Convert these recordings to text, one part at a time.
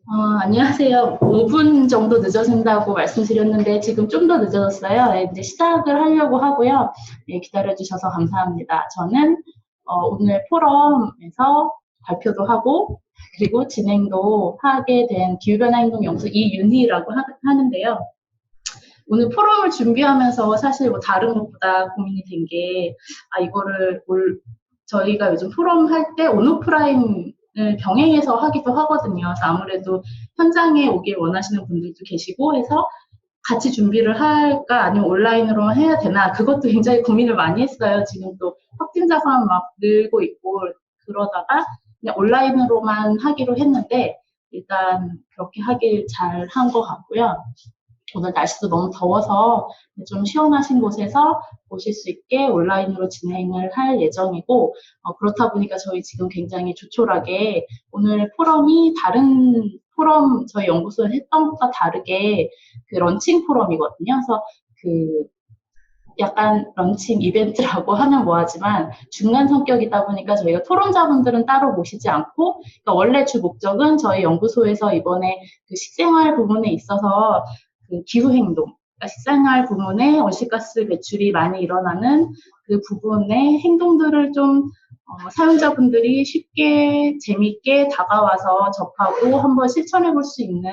안녕하세요. 5분 정도 늦어진다고 말씀드렸는데 지금 좀 더 늦어졌어요. 네, 이제 시작을 하려고 하고요. 네, 기다려주셔서 감사합니다. 저는 오늘 포럼에서 발표도 하고 그리고 진행도 하게 된 기후변화행동연구소 이윤희라고 하는데요. 오늘 포럼을 준비하면서 사실 뭐 다른 것보다 고민이 된 게, 이거를 저희가 요즘 포럼 할 때 온오프라인을 병행해서 하기도 하거든요. 그래서 아무래도 현장에 오길 원하시는 분들도 계시고 해서 같이 준비를 할까 아니면 온라인으로만 해야 되나 그것도 굉장히 고민을 많이 했어요. 지금 또 확진자가 막 늘고 있고 그러다가 그냥 온라인으로만 하기로 했는데 일단 그렇게 하길 잘 한 것 같고요. 오늘 날씨도 너무 더워서 좀 시원하신 곳에서 보실 수 있게 온라인으로 진행을 할 예정이고, 그렇다 보니까 저희 지금 굉장히 조촐하게 오늘 포럼이 다른 포럼 저희 연구소에 했던 것과 다르게 그 런칭 포럼이거든요. 그래서 그 약간 런칭 이벤트라고 하면 뭐하지만 중간 성격이다 보니까 저희가 토론자분들은 따로 모시지 않고, 그러니까 원래 주 목적은 저희 연구소에서 이번에 그 식생활 부분에 있어서 그 기후행동, 그러니까 식생활 부분에 온실가스 배출이 많이 일어나는 그 부분의 행동들을 좀 사용자분들이 쉽게 재밌게 다가와서 접하고 한번 실천해 볼 수 있는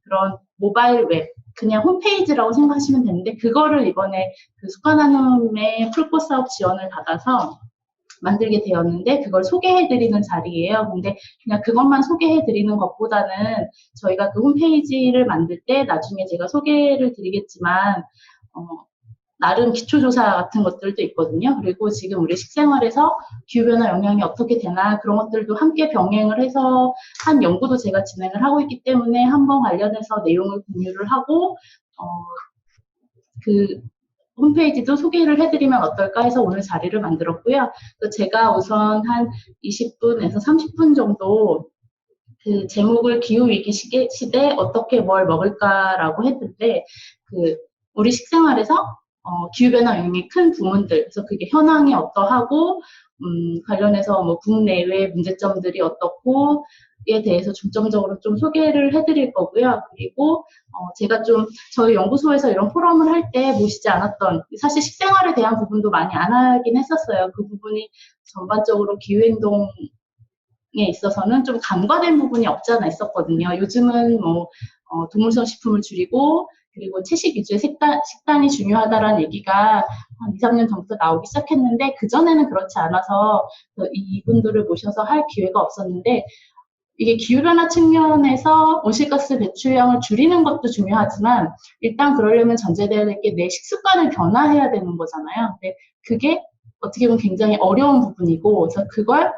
그런 모바일 웹, 그냥 홈페이지라고 생각하시면 되는데 그거를 이번에 그 습관나눔의 풀꽃 사업 지원을 받아서 만들게 되었는데 그걸 소개해드리는 자리예요. 근데 그냥 그것만 소개해드리는 것보다는 저희가 그 홈페이지를 만들 때 나중에 제가 소개를 드리겠지만 나름 기초조사 같은 것들도 있거든요. 그리고 지금 우리 식생활에서 기후변화 영향이 어떻게 되나 그런 것들도 함께 병행을 해서 한 연구도 제가 진행을 하고 있기 때문에 한번 관련해서 내용을 공유를 하고 그 홈페이지도 소개를 해드리면 어떨까 해서 오늘 자리를 만들었고요. 제가 우선 한 20분에서 30분 정도 그 제목을 기후위기 시대 어떻게 뭘 먹을까라고 했는데 그 우리 식생활에서 기후변화 영향이 큰 부문들, 그래서 그게 현황이 어떠하고 관련해서 뭐 국내외 문제점들이 어떻고 에 대해서 중점적으로 좀 소개를 해드릴 거고요. 그리고 제가 좀 저희 연구소에서 이런 포럼을 할 때 모시지 않았던 사실 식생활에 대한 부분도 많이 안 하긴 했었어요. 그 부분이 전반적으로 기후행동 에 있어서는 좀 간과된 부분이 없지 않아 있었거든요. 요즘은 뭐 동물성 식품을 줄이고 그리고 채식 위주의 식단이 중요하다라는 얘기가 한 2, 3년 전부터 나오기 시작했는데 그전에는 그렇지 않아서 이분들을 모셔서 할 기회가 없었는데 이게 기후변화 측면에서 온실가스 배출량을 줄이는 것도 중요하지만 일단 그러려면 전제되어야 될 게 내 식습관을 변화해야 되는 거잖아요. 근데 그게 어떻게 보면 굉장히 어려운 부분이고 그래서 그걸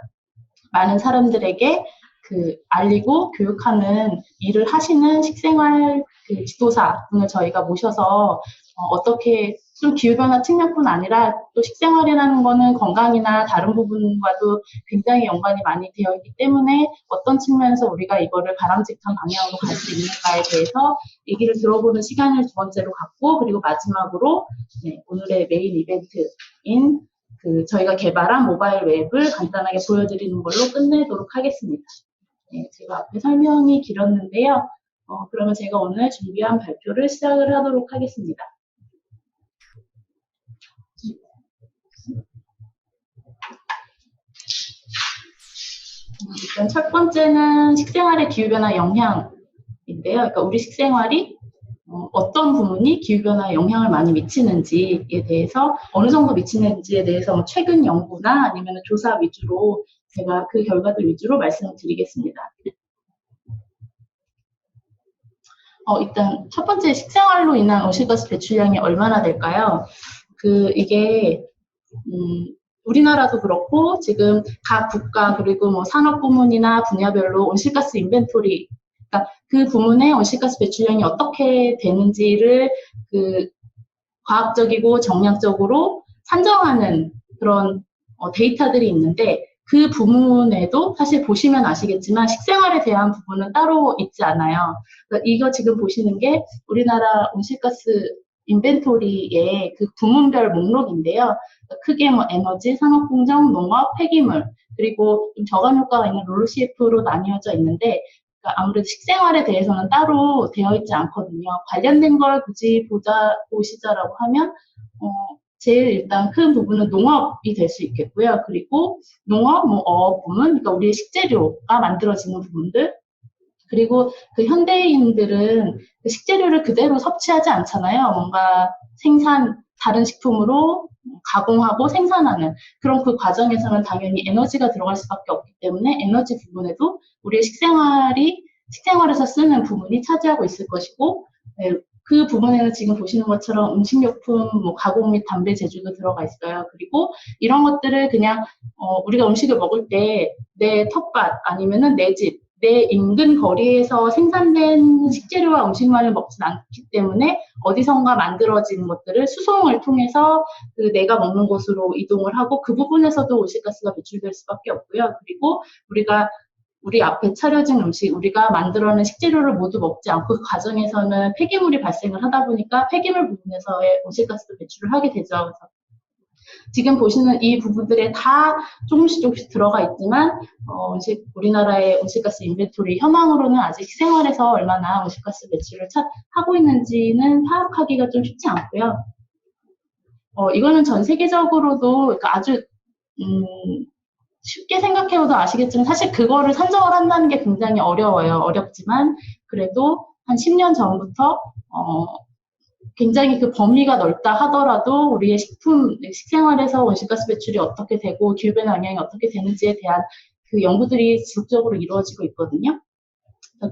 많은 사람들에게 알리고 교육하는 일을 하시는 식생활 그 지도사분을 저희가 모셔서 어떻게 좀 기후변화 측면뿐 아니라 또 식생활이라는 거는 건강이나 다른 부분과도 굉장히 연관이 많이 되어 있기 때문에 어떤 측면에서 우리가 이거를 바람직한 방향으로 갈 수 있는가에 대해서 얘기를 들어보는 시간을 두 번째로 갖고 그리고 마지막으로 오늘의 메인 이벤트인 저희가 개발한 모바일 웹을 간단하게 보여드리는 걸로 끝내도록 하겠습니다. 네, 제가 앞에 설명이 길었는데요. 그러면 제가 오늘 준비한 발표를 시작을 하도록 하겠습니다. 일단 첫 번째는 식생활의 기후변화 영향인데요. 그러니까 우리 식생활이 어떤 부분이 기후변화에 영향을 많이 미치는지에 대해서 어느 정도 미치는지에 대해서 뭐 최근 연구나 아니면 조사 위주로 제가 그 결과들 위주로 말씀을 드리겠습니다. 일단 첫 번째 식생활로 인한 온실가스 배출량이 얼마나 될까요? 이게 우리나라도 그렇고 지금 각 국가 그리고 뭐 산업 부문이나 분야별로 온실가스 인벤토리, 그러니까 그 부문의 온실가스 배출량이 어떻게 되는지를 과학적이고 정량적으로 산정하는 그런 데이터들이 있는데 그 부문에도 사실 보시면 아시겠지만 식생활에 대한 부분은 따로 있지 않아요. 그러니까 이거 지금 보시는 게 우리나라 온실가스 인벤토리의 그 부문별 목록인데요. 그러니까 크게 뭐 에너지, 산업공정, 농업, 폐기물 그리고 좀 저감 효과가 있는 롤로 CF로 나뉘어져 있는데 그러니까 아무래도 식생활에 대해서는 따로 되어 있지 않거든요. 관련된 걸 굳이 보시자라고 하면 제일 일단 큰 부분은 농업이 될 수 있겠고요. 그리고 농업, 뭐 어업 부문, 그러니까 우리의 식재료가 만들어지는 부분들, 그리고 그 현대인들은 그 식재료를 그대로 섭취하지 않잖아요. 뭔가 다른 식품으로 가공하고 생산하는 그런 그 과정에서는 당연히 에너지가 들어갈 수밖에 없기 때문에 에너지 부분에도 우리의 식생활에서 쓰는 부분이 차지하고 있을 것이고, 네, 그 부분에는 지금 보시는 것처럼 음식료품, 뭐 가공 및 담배 제조도 들어가 있어요. 그리고 이런 것들을 그냥 우리가 음식을 먹을 때 내 텃밭 아니면은 내 집, 내 인근 거리에서 생산된 식재료와 음식만을 먹진 않기 때문에 어디선가 만들어진 것들을 수송을 통해서 그 내가 먹는 곳으로 이동을 하고 그 부분에서도 온실가스가 배출될 수밖에 없고요. 그리고 우리 앞에 차려진 음식, 우리가 만들어낸 식재료를 모두 먹지 않고 그 과정에서는 폐기물이 발생을 하다 보니까 폐기물 부분에서의 온실가스 배출을 하게 되죠. 그래서 지금 보시는 이 부분들에 다 조금씩 들어가 있지만 우리나라의 온실가스 인벤토리 현황으로는 아직 생활에서 얼마나 온실가스 배출을 하고 있는지는 파악하기가 좀 쉽지 않고요. 이거는 전 세계적으로도 그러니까 아주 쉽게 생각해도 아시겠지만 사실 그거를 산정을 한다는 게 굉장히 어려워요. 어렵지만 그래도 한 10년 전부터 굉장히 그 범위가 넓다 하더라도 우리의 식생활에서 온실가스 배출이 어떻게 되고 기후변화 영향이 어떻게 되는지에 대한 그 연구들이 지속적으로 이루어지고 있거든요.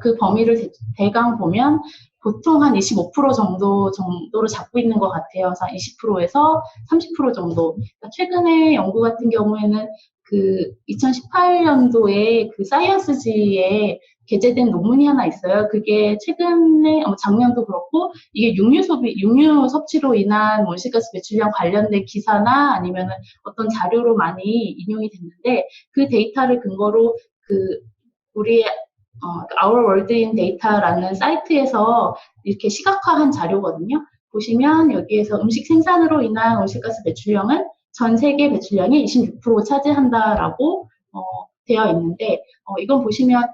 그 범위를 대강 보면 보통 한 25% 정도로 잡고 있는 것 같아요. 그래서 20%에서 30% 정도. 그러니까 최근에 연구 같은 경우에는 그 2018년도에 그 사이언스지에 게재된 논문이 하나 있어요. 그게 최근에 작년도 그렇고 이게 육류 섭취로 인한 온실가스 배출량 관련된 기사나 아니면은 어떤 자료로 많이 인용이 됐는데 그 데이터를 근거로 우리의 Our World in Data라는 사이트에서 이렇게 시각화한 자료거든요. 보시면 여기에서 음식 생산으로 인한 온실가스 배출량은 전 세계 배출량의 26% 차지한다라고 되어 있는데 이건 보시면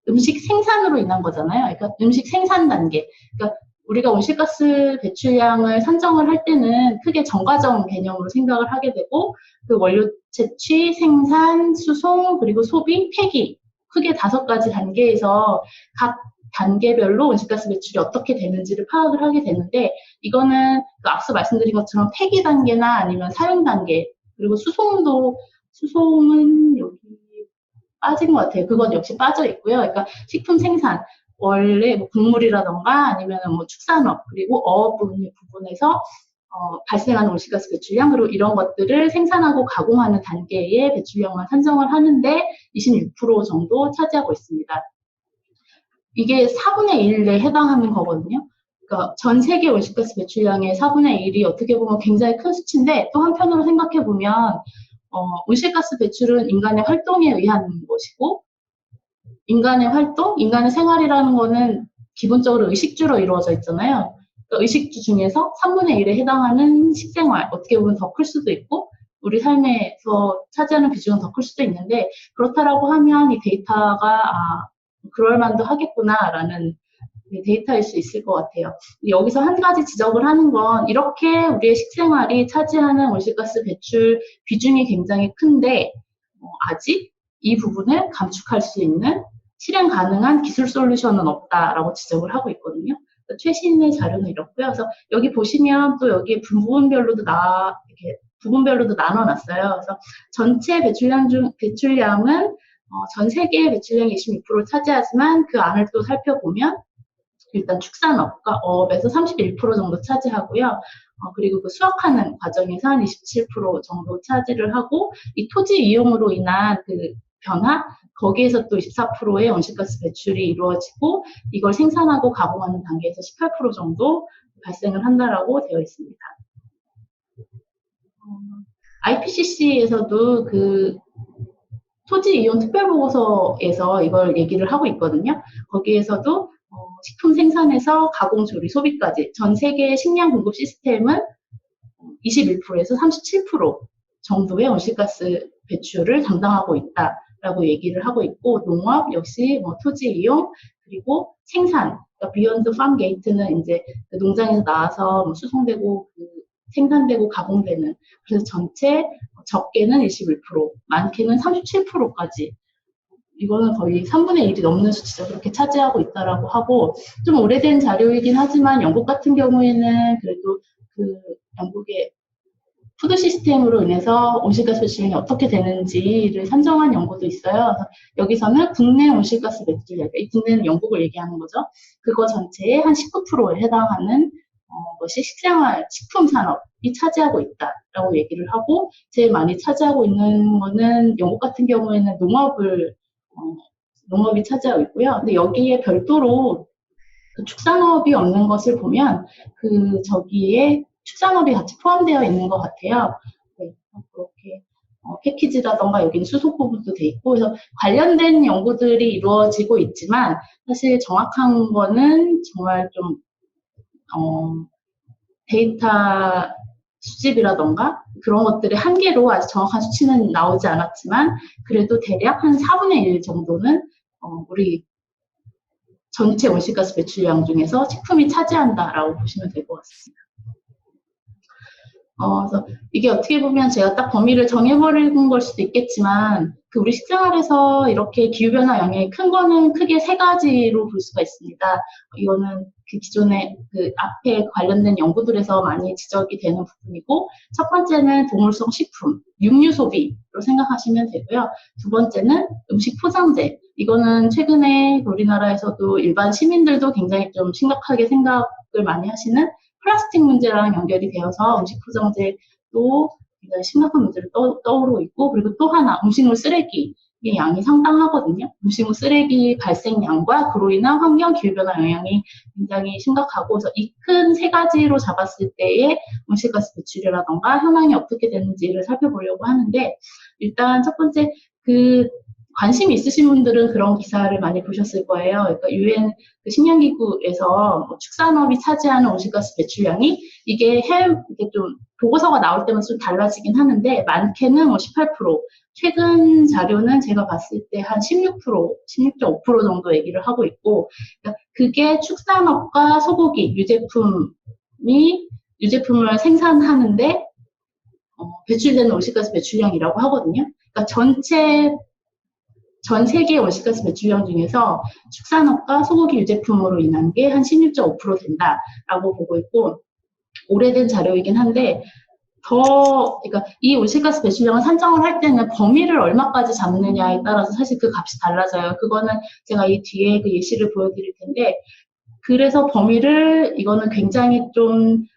음식 생산으로 인한 거잖아요. 그러니까 음식 생산 단계. 그러니까 우리가 온실가스 배출량을 산정을 할 때는 크게 정과정 개념으로 생각을 하게 되고 그 원료 채취, 생산, 수송, 그리고 소비, 폐기 크게 5가지 단계에서 각 단계별로 온실가스 배출이 어떻게 되는지를 파악을 하게 되는데 이거는 앞서 말씀드린 것처럼 폐기 단계나 아니면 사용 단계 그리고 수송은 여기 빠진 것 같아요. 그건 역시 빠져 있고요. 그러니까 식품 생산 원래 뭐 곡물이라던가 아니면 뭐 축산업 그리고 어업 부분에서 발생하는 온실가스 배출량 그리고 이런 것들을 생산하고 가공하는 단계의 배출량만 산정을 하는데 26% 정도 차지하고 있습니다. 이게 4분의 1에 해당하는 거거든요. 그러니까 전 세계 온실가스 배출량의 4분의 1이 어떻게 보면 굉장히 큰 수치인데 또 한편으로 생각해 보면 온실가스 배출은 인간의 활동에 의한 것이고 인간의 활동, 인간의 생활이라는 거는 기본적으로 의식주로 이루어져 있잖아요. 그러니까 의식주 중에서 3분의 1에 해당하는 식생활, 어떻게 보면 더 클 수도 있고 우리 삶에서 차지하는 비중은 더 클 수도 있는데 그렇다라고 하면 이 데이터가 그럴만도 하겠구나라는 데이터일 수 있을 것 같아요. 여기서 한 가지 지적을 하는 건 이렇게 우리의 식생활이 차지하는 온실가스 배출 비중이 굉장히 큰데 아직 이 부분을 감축할 수 있는 실행 가능한 기술 솔루션은 없다라고 지적을 하고 있거든요. 최신의 자료는 이렇고요. 그래서 여기 보시면 또 여기 부분별로도 나눠놨어요. 그래서 전체 배출량은 전 세계 배출량의 26%를 차지하지만 그 안을 또 살펴보면 일단 축산업과 어업에서 31% 정도 차지하고요. 그리고 그 수확하는 과정에서 한 27% 정도 차지를 하고 이 토지 이용으로 인한 그 변화 거기에서 또 24%의 온실가스 배출이 이루어지고 이걸 생산하고 가공하는 단계에서 18% 정도 발생을 한다라고 되어 있습니다. IPCC에서도 그 토지 이용 특별보고서에서 이걸 얘기를 하고 있거든요. 거기에서도 식품 생산에서 가공, 조리, 소비까지 전 세계 식량 공급 시스템은 21%에서 37% 정도의 온실가스 배출을 담당하고 있다. 라고 얘기를 하고 있고, 농업 역시 뭐 토지 이용, 그리고 생산, 그러니까 비욘드 팜 게이트는 이제 그 농장에서 나와서 뭐 수송되고 생산되고 가공되는, 그래서 전체 적게는 21%, 많게는 37%까지, 이거는 거의 3분의 1이 넘는 수치죠. 그렇게 차지하고 있다라고 하고, 좀 오래된 자료이긴 하지만 영국 같은 경우에는 그래도 그 영국의 푸드 시스템으로 인해서 온실가스 배출량이 어떻게 되는지를 산정한 연구도 있어요. 여기서는 국내 온실가스 배출량, 이 국내는 영국을 얘기하는 거죠. 그거 전체의 한 19%에 해당하는 것이 식품 산업이 차지하고 있다라고 얘기를 하고, 제일 많이 차지하고 있는 거는 영국 같은 경우에는 농업이 차지하고 있고요. 근데 여기에 별도로 그 축산업이 없는 것을 보면 저기에 축산업이 같이 포함되어 있는 것 같아요. 네, 그렇게 패키지라던가 여기는 수속 부분도 돼 있고, 그래서 관련된 연구들이 이루어지고 있지만 사실 정확한 거는 정말 좀 데이터 수집이라던가 그런 것들의 한계로 아직 정확한 수치는 나오지 않았지만, 그래도 대략 한 4분의 1 정도는 우리 전체 온실가스 배출량 중에서 식품이 차지한다라고 보시면 될 것 같습니다. 그래서 이게 어떻게 보면 제가 딱 범위를 정해버리는 걸 수도 있겠지만, 우리 식생활에서 이렇게 기후변화 영향이 큰 거는 크게 3가지로 볼 수가 있습니다. 이거는 기존에 앞에 관련된 연구들에서 많이 지적이 되는 부분이고, 첫 번째는 동물성 식품, 육류 소비로 생각하시면 되고요. 두 번째는 음식 포장재. 이거는 최근에 우리나라에서도 일반 시민들도 굉장히 좀 심각하게 생각을 많이 하시는 플라스틱 문제랑 연결이 되어서 음식 포장재도 굉장히 심각한 문제를 떠오르고 있고, 그리고 또 하나, 음식물 쓰레기의 양이 상당하거든요. 음식물 쓰레기 발생량과 그로 인한 환경 기후변화 영향이 굉장히 심각하고, 그래서 이 큰 3가지로 잡았을 때의 온실가스 배출이라던가 현황이 어떻게 되는지를 살펴보려고 하는데, 일단 첫 번째, 관심이 있으신 분들은 그런 기사를 많이 보셨을 거예요. 그러니까 유엔 식량기구에서 축산업이 차지하는 온실가스 배출량이 이게 좀 보고서가 나올 때마다 좀 달라지긴 하는데, 많게는 18%, 최근 자료는 제가 봤을 때 한 16%, 16.5% 정도 얘기를 하고 있고, 그러니까 그게 축산업과 소고기, 유제품을 생산하는데 배출되는 온실가스 배출량이라고 하거든요. 그러니까 전 세계 온실가스 배출량 중에서 축산업과 소고기 유제품으로 인한 게 한 16.5% 된다라고 보고 있고, 오래된 자료이긴 한데, 그러니까 이 온실가스 배출량을 산정을 할 때는 범위를 얼마까지 잡느냐에 따라서 사실 그 값이 달라져요. 그거는 제가 이 뒤에 그 예시를 보여드릴 텐데, 그래서 범위를 이거는 굉장히 좀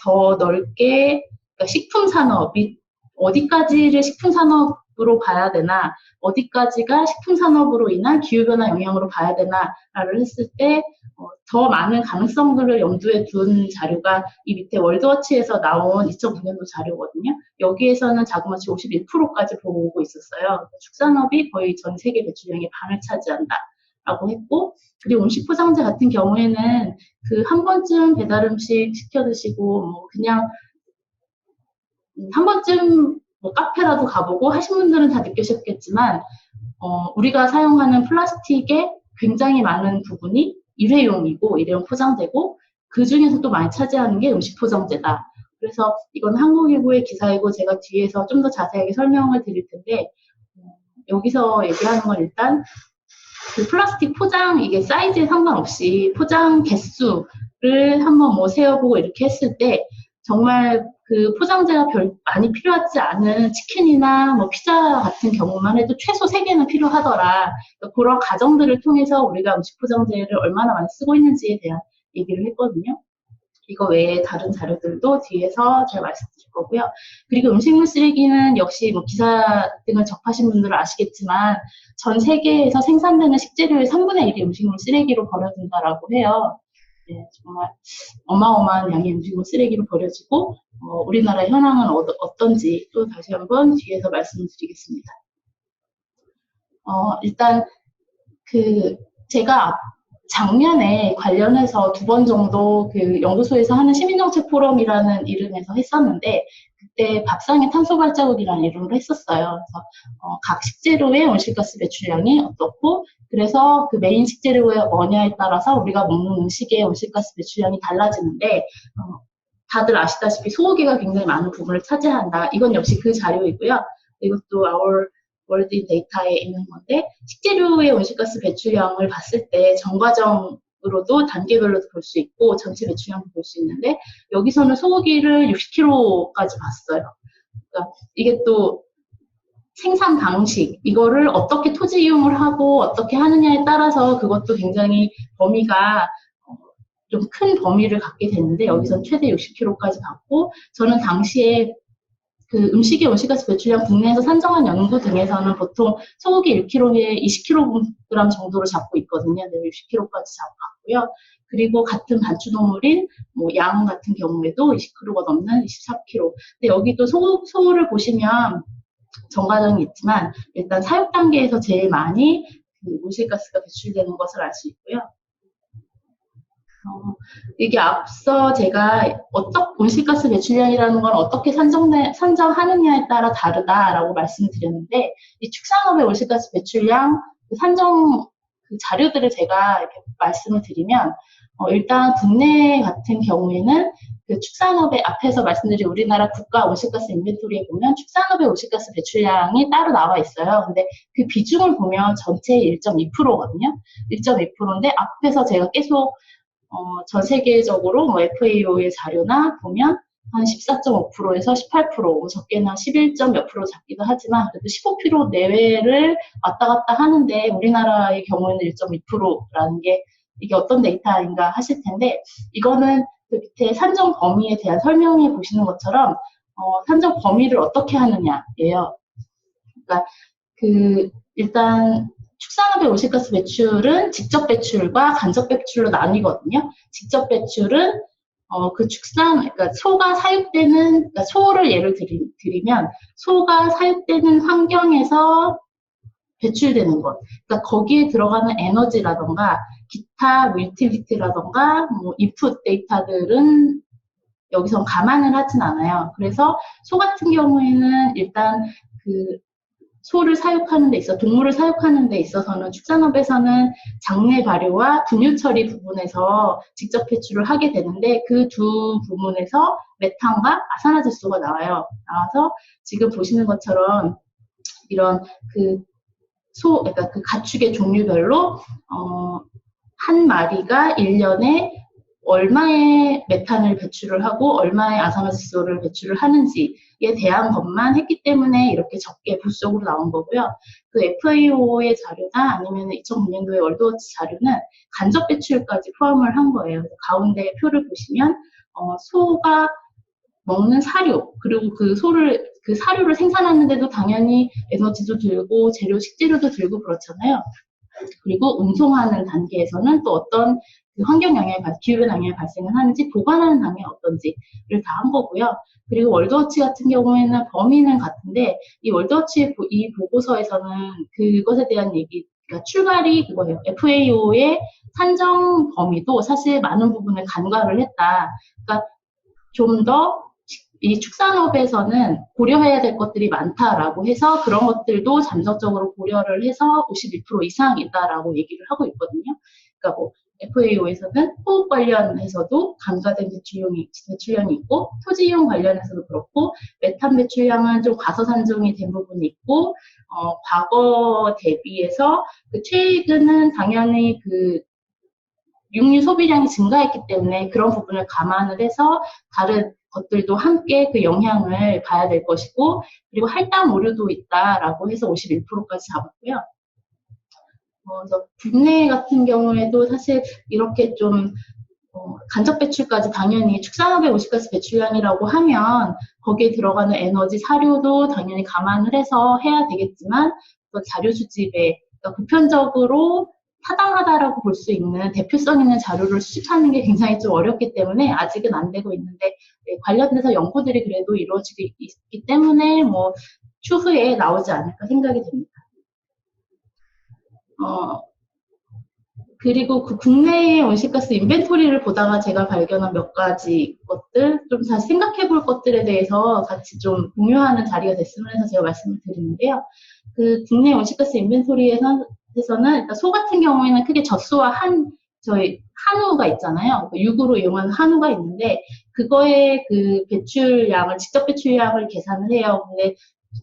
더 넓게, 그러니까 식품 산업이 어디까지를 식품 산업으로 봐야 되나, 어디까지가 식품 산업으로 인한 기후변화 영향으로 봐야 되나를 했을 때 더 많은 가능성들을 염두에 둔 자료가 이 밑에 월드워치에서 나온 2009년도 자료거든요. 여기에서는 자그마치 51%까지 보고 있었어요. 축산업이 거의 전 세계 배출량의 반을 차지한다라고 했고, 그리고 음식 포장재 같은 경우에는 한 번쯤 배달 음식 시켜 드시고 그냥 한 번쯤 카페라도 가보고 하신 분들은 다 느끼셨겠지만, 우리가 사용하는 플라스틱의 굉장히 많은 부분이 일회용이고 일회용 포장재고, 그 중에서 또 많이 차지하는 게 음식 포장재다. 그래서 이건 한국일보의 기사이고 제가 뒤에서 좀 더 자세하게 설명을 드릴 텐데, 여기서 얘기하는 건 일단 플라스틱 포장, 이게 사이즈에 상관없이 포장 개수를 한번 세어보고 이렇게 했을 때, 정말 포장재가 많이 필요하지 않은 치킨이나 피자 같은 경우만 해도 최소 3개는 필요하더라. 그러니까 그런 가정들을 통해서 우리가 음식 포장재를 얼마나 많이 쓰고 있는지에 대한 얘기를 했거든요. 이거 외에 다른 자료들도 뒤에서 제가 말씀드릴 거고요. 그리고 음식물 쓰레기는 역시 기사 등을 접하신 분들은 아시겠지만, 전 세계에서 생산되는 식재료의 3분의 1이 음식물 쓰레기로 버려진다라고 해요. 네, 정말 어마어마한 양의 음식물 쓰레기로 버려지고, 우리나라의 현황은 어떤지 또 다시 한번 뒤에서 말씀을 드리겠습니다. 일단 제가 작년에 관련해서 2번 정도 연구소에서 하는 시민정책 포럼이라는 이름에서 했었는데, 그때 밥상의 탄소 발자국이라는 이름으로 했었어요. 그래서 각 식재료의 온실가스 배출량이 어떻고, 그래서 그 메인 식재료가 뭐냐에 따라서 우리가 먹는 음식의 온실가스 배출량이 달라지는데, 다들 아시다시피 소고기가 굉장히 많은 부분을 차지한다. 이건 역시 그 자료이고요. 이것도 Our World in Data에 있는 건데, 식재료의 온실가스 배출량을 봤을 때 정과정으로도 단계별로도 볼 수 있고 전체 배출량도 볼 수 있는데, 여기서는 소고기를 60kg까지 봤어요. 그러니까 이게 또 생산 방식, 이거를 어떻게 토지 이용을 하고 어떻게 하느냐에 따라서 그것도 굉장히 범위가 좀 큰 범위를 갖게 되는데, 여기서는 최대 60kg까지 봤고, 저는 당시에 그 음식의 온실가스 배출량 국내에서 산정한 연구 등에서는 보통 소고기 1kg에 20kg 정도로 잡고 있거든요. 네, 60kg까지 잡았고요. 그리고 같은 반추동물인 양 같은 경우에도 20kg가 넘는 24kg. 근데 여기도 소를 보시면 정과정이 있지만 일단 사육 단계에서 제일 많이 그 온실가스가 배출되는 것을 알 수 있고요. 이게 앞서 제가 온실가스 배출량이라는 건 어떻게 산정하느냐에 따라 다르다라고 말씀드렸는데, 이 축산업의 온실가스 배출량 산정 자료들을 제가 이렇게 말씀을 드리면, 일단 국내 같은 경우에는 그 축산업의 앞에서 말씀드린 우리나라 국가 온실가스 인벤토리에 보면 축산업의 온실가스 배출량이 따로 나와 있어요. 근데 그 비중을 보면 전체의 1.2%거든요. 1.2%인데 앞에서 제가 계속 전 세계적으로 FAO의 자료나 보면 한 14.5%에서 18%, 적게는 11점 몇 프로 잡기도 하지만 그래도 15% 내외를 왔다 갔다 하는데, 우리나라의 경우에는 1.2%라는 게 이게 어떤 데이터인가 하실 텐데, 이거는 그 밑에 산정 범위에 대한 설명해 보시는 것처럼 산정 범위를 어떻게 하느냐예요. 그러니까 일단 축산업의 온실가스 배출은 직접 배출과 간접 배출로 나뉘거든요. 직접 배출은 그러니까 소가 사육되는, 그러니까 소를 예를 들이면 소가 사육되는 환경에서 배출되는 것. 그러니까 거기에 들어가는 에너지라던가 기타 유틸리티라던가 인풋 데이터들은 여기서 감안을 하진 않아요. 그래서 소 같은 경우에는 일단 소를 사육하는 데 있어, 동물을 사육하는 데 있어서는 축산업에서는 장내 발효와 분유 처리 부분에서 직접 배출을 하게 되는데, 그 두 부분에서 메탄과 아산화질소가 나와서 지금 보시는 것처럼 이런 그러니까 그 가축의 종류별로 한 마리가 1년에 얼마의 메탄을 배출을 하고 얼마의 아산화질소를 배출을 하는지에 대한 것만 했기 때문에 이렇게 적게 부수적으로 나온 거고요. 그 FAO의 자료나 아니면 2009년도의 월드워치 자료는 간접 배출까지 포함을 한 거예요. 가운데 표를 보시면 소가 먹는 사료, 그리고 그 사료를 생산하는데도 당연히 에너지도 들고 식재료도 들고 그렇잖아요. 그리고 운송하는 단계에서는 또 어떤 환경 영향, 기후변 영향이 발생을 하는지, 보관하는 단계가 어떤지를 다 한 거고요. 그리고 월드워치 같은 경우에는 범위는 같은데, 이 월드워치 이 보고서에서는 그것에 대한 그러니까 출발이 그거예요. FAO의 산정 범위도 사실 많은 부분을 간과를 했다. 그러니까 좀 더 이 축산업에서는 고려해야 될 것들이 많다라고 해서 그런 것들도 잠적적으로 고려를 해서 51% 이상이다라고 얘기를 하고 있거든요. 그러니까 FAO에서는 호흡 관련해서도 간과된 배출량이 있고, 토지 이용 관련해서도 그렇고, 메탄 배출량은 좀 과소산정이 된 부분이 있고, 과거 대비해서 최근은 당연히 육류 소비량이 증가했기 때문에 그런 부분을 감안을 해서 다른 것들도 함께 그 영향을 봐야 될 것이고, 그리고 할당 오류도 있다라고 해서 51%까지 잡았고요. 그래서 국내 같은 경우에도 사실 이렇게 좀 간접 배출까지 당연히 축산업의 온실가스 배출량이라고 하면 거기에 들어가는 에너지, 사료도 당연히 감안을 해서 해야 되겠지만, 또 자료 수집에 그러니까 보편적으로 타당하다라고 볼 수 있는 대표성 있는 자료를 수집하는 게 굉장히 좀 어렵기 때문에 아직은 안 되고 있는데, 관련돼서 연구들이 그래도 이루어지고 있기 때문에 추후에 나오지 않을까 생각이 됩니다. 그리고 그 국내의 온실가스 인벤토리를 보다가 제가 발견한 몇 가지 것들, 좀 다시 생각해 볼 것들에 대해서 같이 좀 공유하는 자리가 됐으면 해서 제가 말씀을 드리는데요. 그 국내 온실가스 인벤토리에서는 일단 소 같은 경우에는 크게 젖소와 저희 한우가 있잖아요. 육으로 이용하는 한우가 있는데, 그거의 그 배출량을, 직접 배출량을 계산을 해요. 근데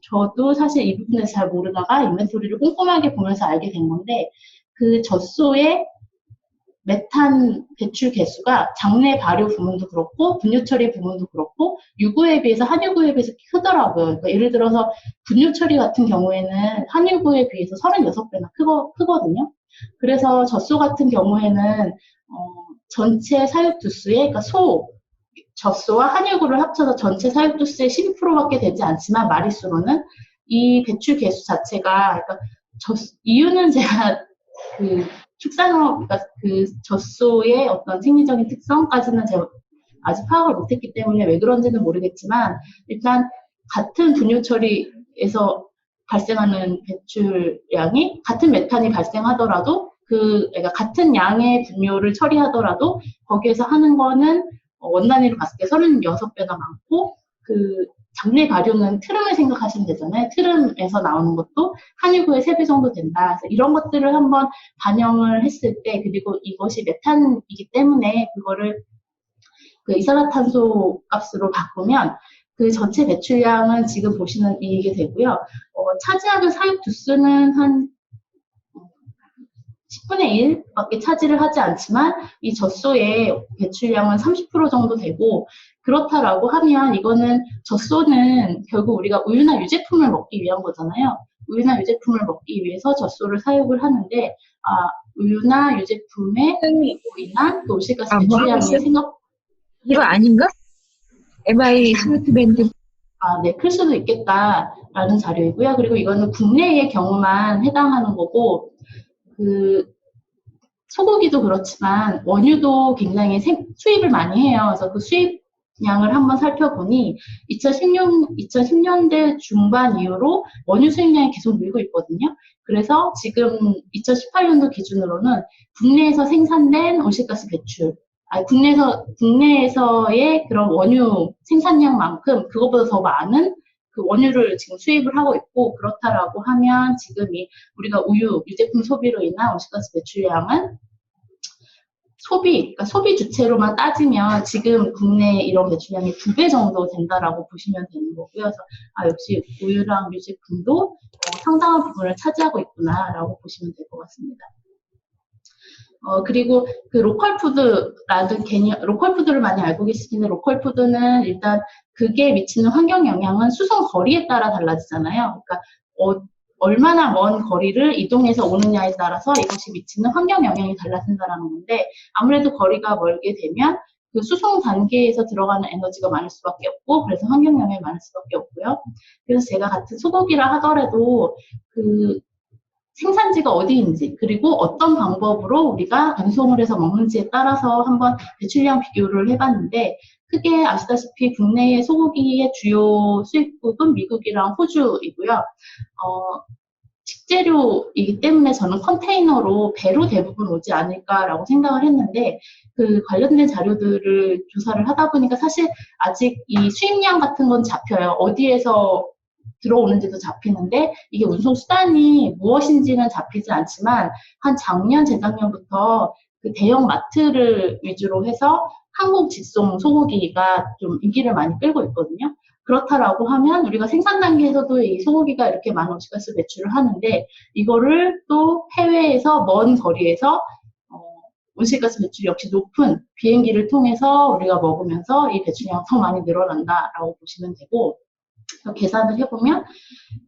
저도 사실 이 부분에서 잘 모르다가 인벤토리를 꼼꼼하게 보면서 알게 된 건데, 그 젖소의 메탄 배출 개수가 장내 발효 부문도 그렇고 분유 처리 부문도 그렇고 유구에 비해서 한유구에 비해서 크더라고요. 그러니까 예를 들어서 분유 처리 같은 경우에는 한유구에 비해서 36배나 크거든요. 그래서 젖소 같은 경우에는 전체 사육 두수의 그러니까 젖소와 한유구를 합쳐서 전체 사육 두수의 12%밖에 되지 않지만 마리수로는 이 배출 개수 자체가 그러니까 이유는 제가 그 축산업, 그러니까 그 젖소의 어떤 생리적인 특성까지는 제가 아직 파악을 못했기 때문에 왜 그런지는 모르겠지만 일단 같은 분유 처리에서 발생하는 배출량이 같은 메탄이 발생하더라도 그러니까 같은 양의 분유를 처리하더라도 거기에서 하는 거는 원단위로 봤을 때 36배나 많고 그 장내 발효는 트름을 생각하시면 되잖아요. 트름에서 나오는 것도 한유구의 3배 정도 된다. 그래서 이런 것들을 한번 반영을 했을 때, 그리고 이것이 메탄이기 때문에 그거를 그 이산화탄소 값으로 바꾸면 그 전체 배출량은 지금 보시는 이게 되고요. 차지하는 사육 두수는 한 10분의 1밖에 차지를 하지 않지만 이 젖소의 배출량은 30% 정도 되고 그렇다라고 하면 이거는 젖소는 결국 우리가 우유나 유제품을 먹기 위한 거잖아요. 우유나 유제품을 먹기 위해서 젖소를 사육을 하는데 우유나 유제품에 인한 온실가스 배출량이 이거 아닌가? MI 스마트밴드. 네, 클 수도 있겠다라는 자료이고요. 그리고 이거는 국내의 경우만 해당하는 거고 소고기도 그렇지만 원유도 굉장히 수입을 많이 해요. 그래서 그 수입량을 한번 살펴보니 2010년대 중반 이후로 원유 수입량이 계속 늘고 있거든요. 그래서 지금 2018년도 기준으로는 국내에서 생산된 온실가스 배출, 국내에서의 그런 원유 생산량만큼 그것보다 더 많은 그 원유를 지금 수입을 하고 있고 그렇다라고 하면 지금 우리가 유제품 소비로 인한 온실가스 배출량은 그러니까 소비 주체로만 따지면 지금 국내 이런 배출량이 2배 정도 된다라고 보시면 되는 거고요. 그래서 역시 우유랑 유제품도 상당한 부분을 차지하고 있구나라고 보시면 될 것 같습니다. 그리고 그 로컬푸드라는 개념, 로컬푸드를 많이 알고 계시는데 로컬푸드는 일단 그게 미치는 환경 영향은 수송 거리에 따라 달라지잖아요. 그러니까 얼마나 먼 거리를 이동해서 오느냐에 따라서 이것이 미치는 환경 영향이 달라진다는 건데 아무래도 거리가 멀게 되면 그 수송 단계에서 들어가는 에너지가 많을 수밖에 없고 그래서 환경 영향이 많을 수밖에 없고요. 그래서 제가 같은 소고기라 하더라도 그 생산지가 어디인지 그리고 어떤 방법으로 우리가 운송을 해서 먹는지에 따라서 한번 배출량 비교를 해봤는데 크게 아시다시피 국내의 소고기의 주요 수입국은 미국이랑 호주이고요. 식재료이기 때문에 저는 컨테이너로 배로 대부분 오지 않을까라고 생각을 했는데 그 관련된 자료들을 조사를 하다 보니까 사실 아직 이 수입량 같은 건 잡혀요. 어디에서 들어오는지도 잡히는데 이게 운송 수단이 무엇인지는 잡히지 않지만 한 작년, 재작년부터 그 대형 마트를 위주로 해서 한국 직송 소고기가 좀 인기를 많이 끌고 있거든요. 그렇다라고 하면 우리가 생산 단계에서도 이 소고기가 이렇게 많은 온실가스 배출을 하는데 이거를 또 해외에서 먼 거리에서 온실가스 배출이 역시 높은 비행기를 통해서 우리가 먹으면서 이 배출량이 더 많이 늘어난다라고 보시면 되고 계산을 해보면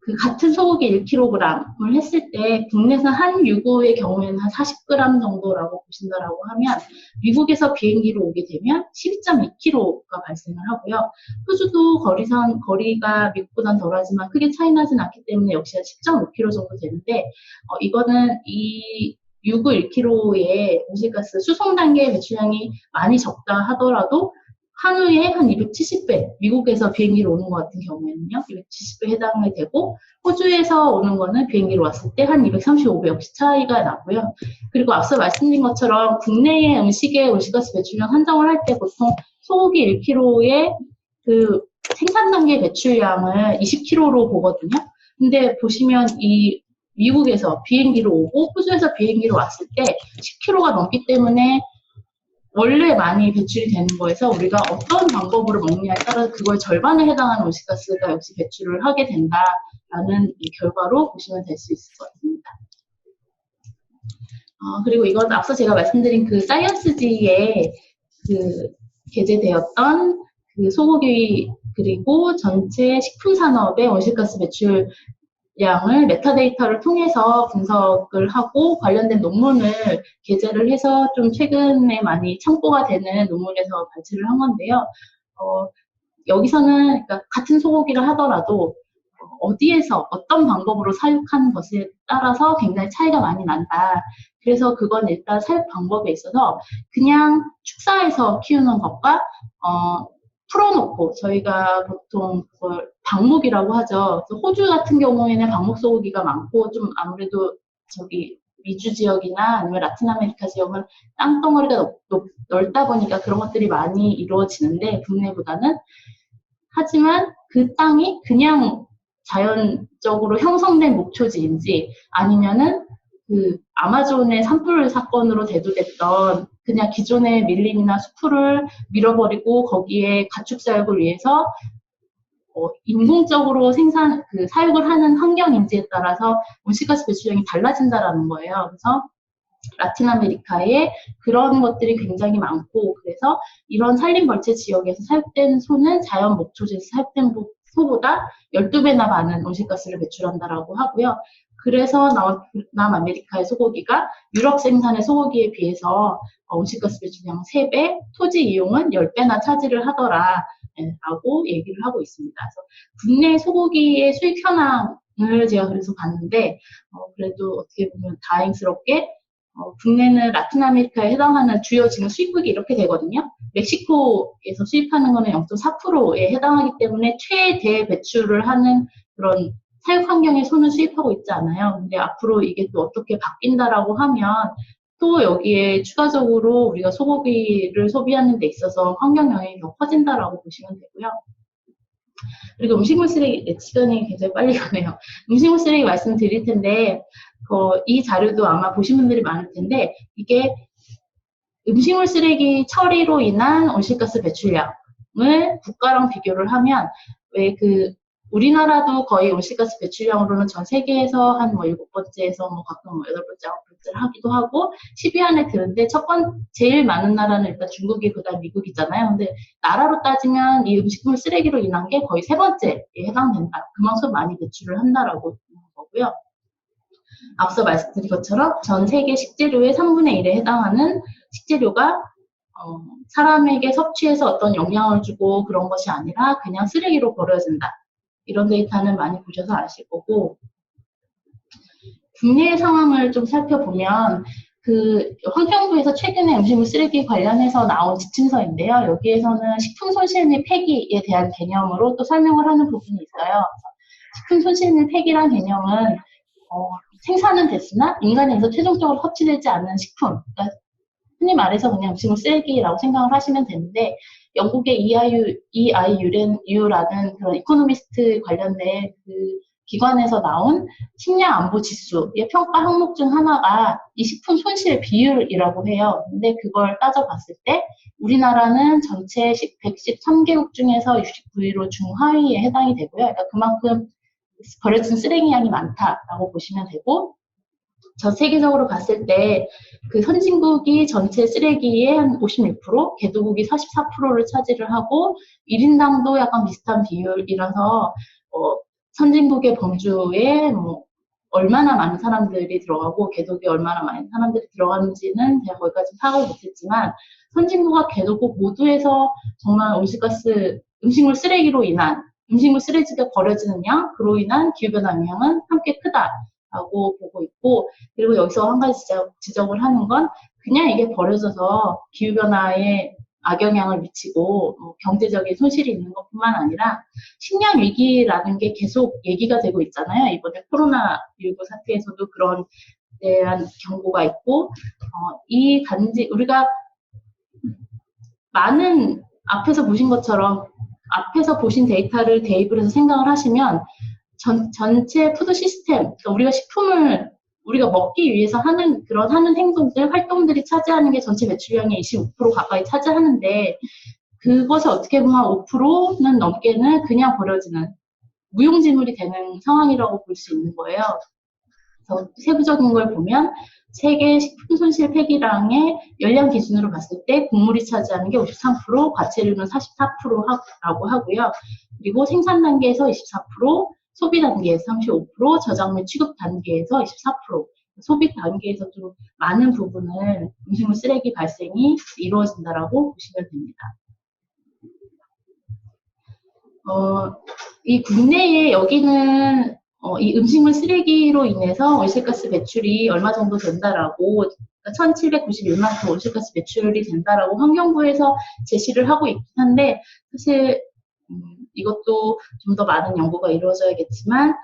그 같은 소고기 1kg을 했을 때 국내산 한 유구의 경우에는 한 40g 정도라고 보신다라고 하면 미국에서 비행기로 오게 되면 12.2kg가 발생을 하고요. 호주도 거리가 미국보다는 덜하지만 크게 차이 나진 않기 때문에 역시 한 10.5kg 정도 되는데 이거는 이 유구 1kg의 온실가스 수송 단계의 배출량이 많이 적다 하더라도 하노이에 한 270배, 미국에서 비행기로 오는 것 같은 경우에는요, 270배 해당이 되고, 호주에서 오는 거는 비행기로 왔을 때 한 235배 역시 차이가 나고요. 그리고 앞서 말씀드린 것처럼 국내의 음식의 온실가스 배출량 산정을 할 때 보통 소고기 1kg의 그 생산 단계 배출량을 20kg로 보거든요. 근데 보시면 이 미국에서 비행기로 오고 호주에서 비행기로 왔을 때 10kg가 넘기 때문에 원래 많이 배출이 되는 거에서 우리가 어떤 방법으로 먹느냐에 따라 그걸 절반에 해당하는 온실가스가 역시 배출을 하게 된다라는 이 결과로 보시면 될 수 있을 것 같습니다. 그리고 이건 앞서 제가 말씀드린 그 사이언스지에 그 게재되었던 그 소고기 그리고 전체 식품 산업의 온실가스 배출 양을 메타데이터를 통해서 분석을 하고 관련된 논문을 게재를 해서 좀 최근에 많이 참고가 되는 논문에서 발췌를 한 건데요. 여기서는 그러니까 같은 소고기를 하더라도 어디에서 어떤 방법으로 사육하는 것에 따라서 굉장히 차이가 많이 난다. 그래서 그건 일단 사육 방법에 있어서 그냥 축사에서 키우는 것과 풀어놓고 저희가 보통 그걸 방목이라고 하죠. 호주 같은 경우에는 방목 소고기가 많고 좀 아무래도 저기 미주 지역이나 아니면 라틴 아메리카 지역은 땅덩어리가 넓다 보니까 그런 것들이 많이 이루어지는데 국내보다는 하지만 그 땅이 그냥 자연적으로 형성된 목초지인지 아니면은 그 아마존의 산불 사건으로 대두됐던 그냥 기존의 밀림이나 수풀을 밀어버리고 거기에 가축 사육을 위해서 인공적으로 사육을 하는 환경인지에 따라서 온실가스 배출량이 달라진다라는 거예요. 그래서 라틴 아메리카에 그런 것들이 굉장히 많고 그래서 이런 산림벌채 지역에서 사육된 소는 자연 목초지에서 사육된 소보다 12배나 많은 온실가스를 배출한다라고 하고요. 그래서 남아메리카의 소고기가 유럽 생산의 소고기에 비해서 온실가스 배출량 3배, 토지 이용은 10배나 차지를 하더라 라고 얘기를 하고 있습니다. 그래서 국내 소고기의 수익 현황을 제가 그래서 봤는데 그래도 어떻게 보면 다행스럽게 국내는 라틴 아메리카에 해당하는 주요 지금 수입국이 이렇게 되거든요. 멕시코에서 수입하는 거는 0.4%에 해당하기 때문에 최대 배출을 하는 그런 사육 환경의 소는 수입하고 있지 않아요. 근데 앞으로 이게 또 어떻게 바뀐다라고 하면 또 여기에 추가적으로 우리가 소고기를 소비하는 데 있어서 환경 영향이 더 커진다라고 보시면 되고요. 그리고 음식물 쓰레기, 시간이 굉장히 빨리 가네요. 음식물 쓰레기 말씀드릴 텐데 이 자료도 아마 보신 분들이 많을 텐데 이게 음식물 쓰레기 처리로 인한 온실가스 배출량을 국가랑 비교를 하면 왜 우리나라도 거의 온실가스 배출량으로는 전 세계에서 한 7번째에서 가끔 8번째, 9번째를 하기도 하고 10위 안에 드는데 제일 많은 나라는 일단 중국이 그다음 미국이잖아요. 근데 나라로 따지면 이 음식물 쓰레기로 인한 게 거의 3번째에 해당된다. 그만큼 많이 배출을 한다라고 보는 거고요. 앞서 말씀드린 것처럼 전 세계 식재료의 3분의 1에 해당하는 식재료가 사람에게 섭취해서 어떤 영향을 주고 그런 것이 아니라 그냥 쓰레기로 버려진다. 이런 데이터는 많이 보셔서 아실 거고 국내 상황을 좀 살펴보면 환경부에서 최근에 음식물 쓰레기 관련해서 나온 지침서인데요. 여기에서는 식품 손실 및 폐기에 대한 개념으로 또 설명을 하는 부분이 있어요. 식품 손실 및 폐기란 개념은 생산은 됐으나 인간에서 최종적으로 섭취되지 않는 식품, 그러니까 흔히 말해서 그냥 음식물 쓰레기라고 생각을 하시면 되는데 영국의 EIU라는 그런 이코노미스트 관련된 기관에서 나온 식량 안보 지수의 평가 항목 중 하나가 이 식품 손실 비율이라고 해요. 근데 그걸 따져봤을 때 우리나라는 전체 113개국 중에서 69위로 중하위에 해당이 되고요. 그러니까 그만큼 버려진 쓰레기 양이 많다라고 보시면 되고 전 세계적으로 봤을 때 선진국이 전체 쓰레기의 한 56%, 개도국이 44%를 차지를 하고 1인당도 약간 비슷한 비율이라서 선진국의 범주에 얼마나 많은 사람들이 들어가고 개도국이 얼마나 많은 사람들이 들어가는지는 제가 거기까지 파악을 못했지만 선진국과 개도국 모두에서 정말 음식물 쓰레기로 인한 음식물 쓰레기가 버려지는 양, 그로 인한 기후변화 영향은 함께 크다라고 보고 있고 그리고 여기서 한 가지 지적을 하는 건 그냥 이게 버려져서 기후변화에 악영향을 미치고 경제적인 손실이 있는 것뿐만 아니라 식량 위기라는 게 계속 얘기가 되고 있잖아요. 이번에 코로나19 사태에서도 그런 대한 경고가 있고 이 단지 우리가 많은 앞에서 보신 것처럼 앞에서 보신 데이터를 대입을 해서 생각을 하시면 전체 푸드 시스템, 그러니까 우리가 식품을 우리가 먹기 위해서 하는 그런 하는 행동들, 활동들이 차지하는 게 전체 매출량의 25% 가까이 차지하는데 그것을 어떻게 보면 5%는 넘게는 그냥 버려지는 무용지물이 되는 상황이라고 볼 수 있는 거예요. 그래서 세부적인 걸 보면 세계 식품 손실 폐기량의 연량 기준으로 봤을 때 곡물이 차지하는 게 53%, 과체류는 44%라고 하고요. 그리고 생산 단계에서 24%, 소비 단계에서 35%, 저장 및 취급 단계에서 24%, 소비 단계에서 좀 많은 부분을 음식물 쓰레기 발생이 이루어진다라고 보시면 됩니다. 이 국내에 여기는 이 음식물 쓰레기로 인해서 온실가스 배출이 얼마 정도 된다라고 1791만 톤 온실가스 배출이 된다라고 환경부에서 제시를 하고 있긴 한데 사실 이것도 좀 더 많은 연구가 이루어져야겠지만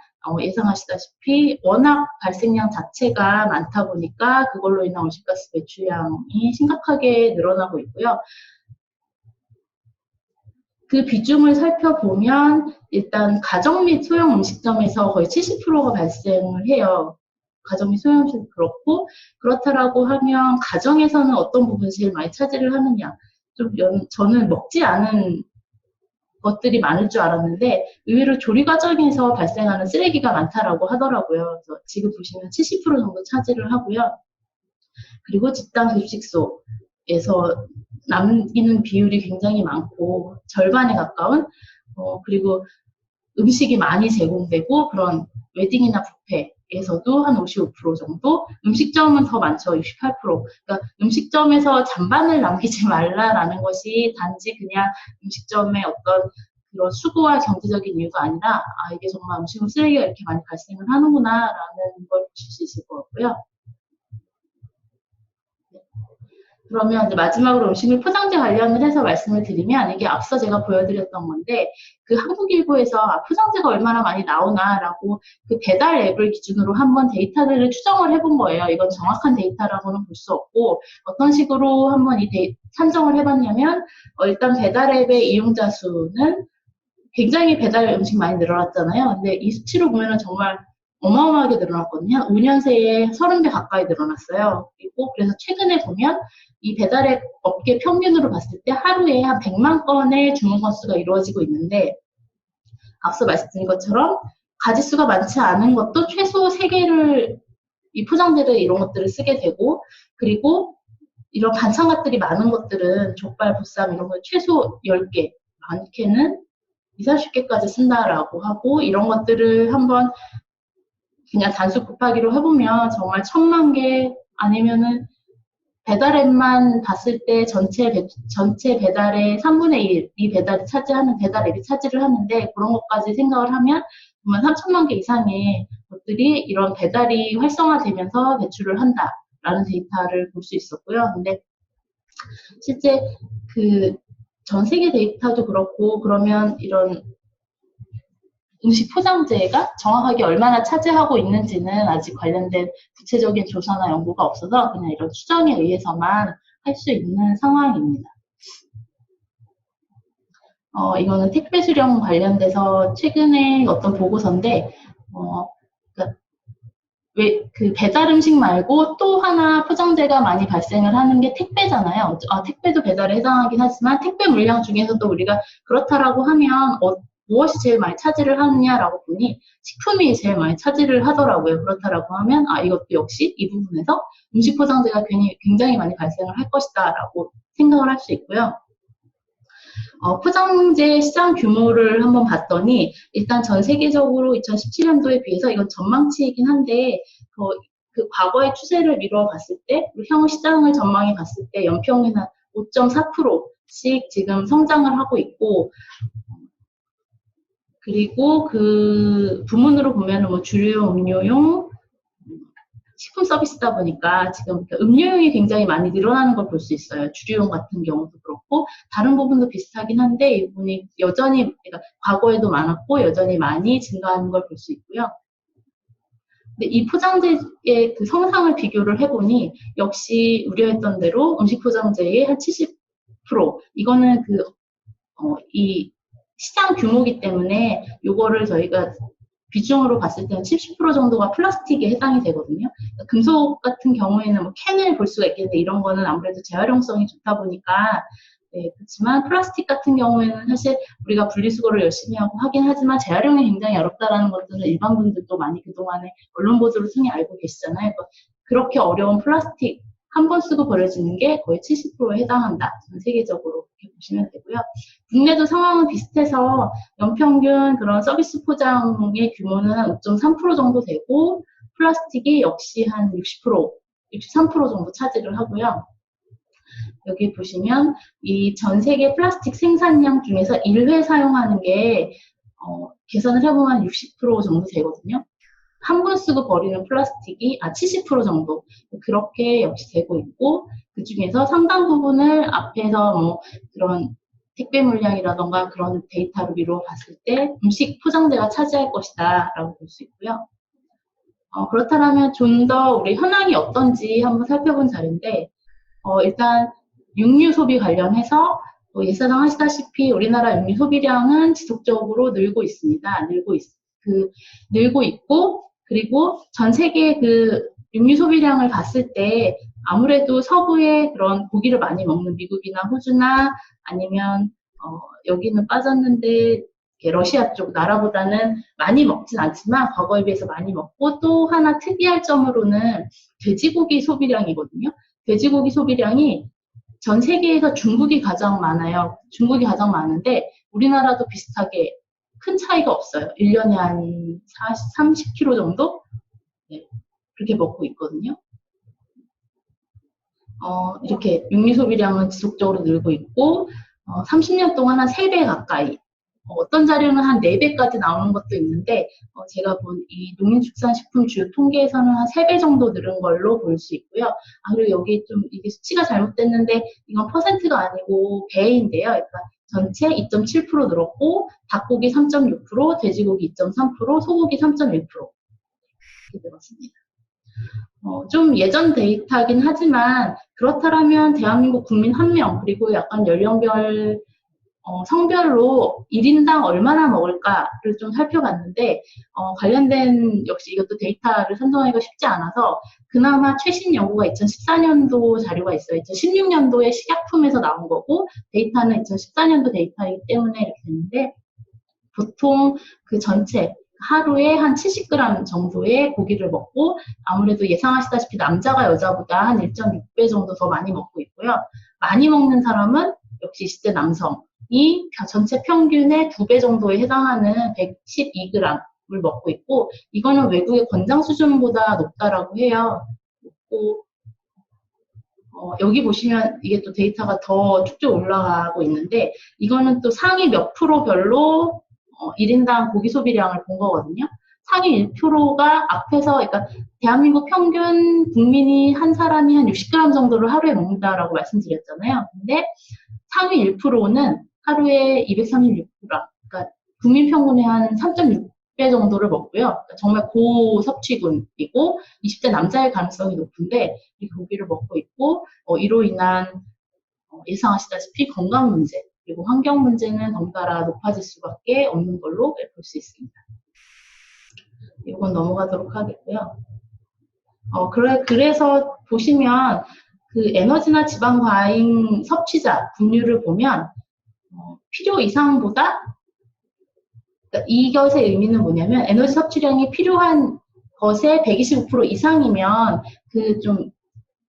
예상하시다시피 워낙 발생량 자체가 많다 보니까 그걸로 인한 온실가스 배출량이 심각하게 늘어나고 있고요. 그 비중을 살펴보면 일단 가정 및 소형 음식점에서 거의 70%가 발생을 해요. 가정 및 소형 음식도 그렇고 그렇다라고 하면 가정에서는 어떤 부분이 제일 많이 차지를 하느냐. 저는 먹지 않은 것들이 많을 줄 알았는데 의외로 조리 과정에서 발생하는 쓰레기가 많다라고 하더라고요. 그래서 지금 보시면 70% 정도 차지를 하고요. 그리고 집단 급식소에서 남기는 비율이 굉장히 많고 절반에 가까운 그리고 음식이 많이 제공되고 그런 웨딩이나 뷔페에서도 한 55% 정도, 음식점은 더 많죠. 68%. 그러니까 음식점에서 잔반을 남기지 말라라는 것이 단지 그냥 음식점의 어떤 그런 수고와 경제적인 이유가 아니라 이게 정말 음식물 쓰레기가 이렇게 많이 발생을 하는구나라는 걸 보실 수 있을 것 같고요. 그러면 이제 마지막으로 음식물 포장재 관련을 해서 말씀을 드리면 이게 앞서 제가 보여드렸던 건데 그 한국일보에서 포장재가 얼마나 많이 나오나라고 그 배달 앱을 기준으로 한번 데이터를 추정을 해본 거예요. 이건 정확한 데이터라고는 볼 수 없고 어떤 식으로 한번 산정을 해봤냐면 일단 배달 앱의 이용자 수는 굉장히 배달 음식 많이 늘어났잖아요. 근데 이 수치로 보면은 정말 어마어마하게 늘어났거든요. 5년 새에 30배 가까이 늘어났어요. 그리고 그래서 최근에 보면 이 배달앱 업계 평균으로 봤을 때 하루에 한 100만 건의 주문 건수가 이루어지고 있는데 앞서 말씀드린 것처럼 가짓수가 많지 않은 것도 최소 3개를 이 포장재를 이런 것들을 쓰게 되고 그리고 이런 반찬 같들이 많은 것들은 족발, 보쌈 이런 거 최소 10개, 많게는 20, 30개까지 쓴다라고 하고 이런 것들을 한번 그냥 단수 곱하기로 해보면 정말 1000만 개 아니면은 배달앱만 봤을 때 전체 배달의 3분의 1이 배달이 차지하는 배달앱이 차지를 하는데 그런 것까지 생각을 하면 정말 3천만 개 이상의 것들이 이런 배달이 활성화되면서 배출을 한다라는 데이터를 볼 수 있었고요. 근데 실제 그 전 세계 데이터도 그렇고 그러면 이런 음식 포장재가 정확하게 얼마나 차지하고 있는지는 아직 관련된 구체적인 조사나 연구가 없어서 그냥 이런 추정에 의해서만 할 수 있는 상황입니다. 이거는 택배 수령 관련돼서 최근에 어떤 보고서인데, 그러니까 그 배달 음식 말고 또 하나 포장재가 많이 발생을 하는 게 택배잖아요. 택배도 배달에 해당하긴 하지만 택배 물량 중에서도 우리가 그렇다라고 하면 무엇이 제일 많이 차지를 하느냐라고 보니 식품이 제일 많이 차지를 하더라고요. 그렇다라고 하면 이것도 역시 이 부분에서 음식 포장재가 굉장히 많이 발생을 할 것이다 라고 생각을 할 수 있고요. 포장재 시장 규모를 한번 봤더니 일단 전 세계적으로 2017년도에 비해서 이건 전망치이긴 한데 그 과거의 추세를 미루어 봤을 때 향후 시장을 전망해 봤을 때 연평균 한 5.4%씩 지금 성장을 하고 있고 그리고 그 부문으로 보면은 뭐 주류용, 음료용, 식품 서비스다 보니까 지금 음료용이 굉장히 많이 늘어나는 걸 볼 수 있어요. 주류용 같은 경우도 그렇고 같고 다른 부분도 비슷하긴 한데 이분이 여전히 그러니까 과거에도 많았고 여전히 많이 증가하는 걸 볼 수 있고요. 근데 이 포장재의 그 성상을 비교를 해보니 역시 우려했던 대로 음식 포장재의 한 70% 이거는 이 시장 규모이기 때문에 요거를 저희가 비중으로 봤을 때는 70% 정도가 플라스틱에 해당이 되거든요. 그러니까 금속 같은 경우에는 뭐 캔을 볼 수가 있겠는데 이런 거는 아무래도 재활용성이 좋다 보니까 네, 그렇지만 플라스틱 같은 경우에는 사실 우리가 분리수거를 열심히 하고 하긴 하지만 재활용이 굉장히 어렵다라는 것들은 일반 분들도 많이 그동안에 언론 보도를 통해 알고 계시잖아요. 그렇게 어려운 플라스틱 한 번 쓰고 버려지는 게 거의 70%에 해당한다. 전 세계적으로 그렇게 보시면 되고요. 국내도 상황은 비슷해서 연평균 그런 서비스 포장의 규모는 한 5.3% 정도 되고 플라스틱이 역시 한 60%, 63% 정도 차지를 하고요. 여기 보시면 이 전 세계 플라스틱 생산량 중에서 1회 사용하는 게 계산을 해보면 60% 정도 되거든요. 한 번 쓰고 버리는 플라스틱이 70% 정도 그렇게 역시 되고 있고 그 중에서 상당 부분을 앞에서 뭐 그런 택배 물량이라던가 그런 데이터로 미루어 봤을 때 음식 포장재가 차지할 것이다 라고 볼 수 있고요. 그렇다면 좀 더 우리 현황이 어떤지 한번 살펴본 자료인데 일단 육류 소비 관련해서 예상하시다시피 우리나라 육류 소비량은 지속적으로 늘고 있습니다. 늘고 있고 그리고 전 세계 그 육류 소비량을 봤을 때 아무래도 서부에 그런 고기를 많이 먹는 미국이나 호주나 아니면 여기는 빠졌는데 러시아 쪽 나라보다는 많이 먹진 않지만 과거에 비해서 많이 먹고 또 하나 특이할 점으로는 돼지고기 소비량이거든요. 돼지고기 소비량이 전 세계에서 중국이 가장 많아요. 중국이 가장 많은데 우리나라도 비슷하게 큰 차이가 없어요. 1년에 한 30kg 정도? 네, 그렇게 먹고 있거든요. 이렇게 육류 소비량은 지속적으로 늘고 있고 30년 동안 한 3배 가까이 어떤 자료는 한 4배까지 나오는 것도 있는데 제가 본 이 농림축산식품 주요 통계에서는 한 3배 정도 늘은 걸로 볼 수 있고요. 그리고 여기 좀 이게 수치가 잘못됐는데 이건 퍼센트가 아니고 배인데요. 그러니까 전체 2.7% 늘었고 닭고기 3.6%, 돼지고기 2.3%, 소고기 3.1% 이렇게 늘었습니다. 좀 예전 데이터긴 하지만 그렇다면 대한민국 국민 1명 그리고 약간 연령별 성별로 1인당 얼마나 먹을까를 좀 살펴봤는데 관련된 역시 이것도 데이터를 선정하기가 쉽지 않아서 그나마 최신 연구가 2014년도 자료가 있어요. 2016년도에 식약품에서 나온 거고 데이터는 2014년도 데이터이기 때문에 이렇게 됐는데 보통 그 전체 하루에 한 70g 정도의 고기를 먹고 아무래도 예상하시다시피 남자가 여자보다 한 1.6배 정도 더 많이 먹고 있고요. 많이 먹는 사람은 역시 20대 남성이 전체 평균의 2배 정도에 해당하는 112g을 먹고 있고 이거는 외국의 권장 수준보다 높다라고 해요. 여기 보시면 이게 또 데이터가 더 쭉쭉 올라가고 있는데 이거는 또 상위 몇 프로별로 1인당 고기 소비량을 본 거거든요. 상위 1%가 앞에서, 그러니까 대한민국 평균 국민이 한 사람이 한 60g 정도를 하루에 먹는다라고 말씀드렸잖아요. 근데 상위 1%는 하루에 236g, 그러니까 국민 평균의 한 3.6배 정도를 먹고요. 그러니까 정말 고섭취군이고 20대 남자의 가능성이 높은데 이 고기를 먹고 있고 이로 인한 예상하시다시피 건강 문제 그리고 환경 문제는 덩달아 높아질 수밖에 없는 걸로 볼 수 있습니다. 이건 넘어가도록 하겠고요. 그래서 보시면 그 에너지나 지방 과잉 섭취자 분류를 보면 필요 이상보다 그러니까 이것의 의미는 뭐냐면 에너지 섭취량이 필요한 것의 125% 이상이면 그 좀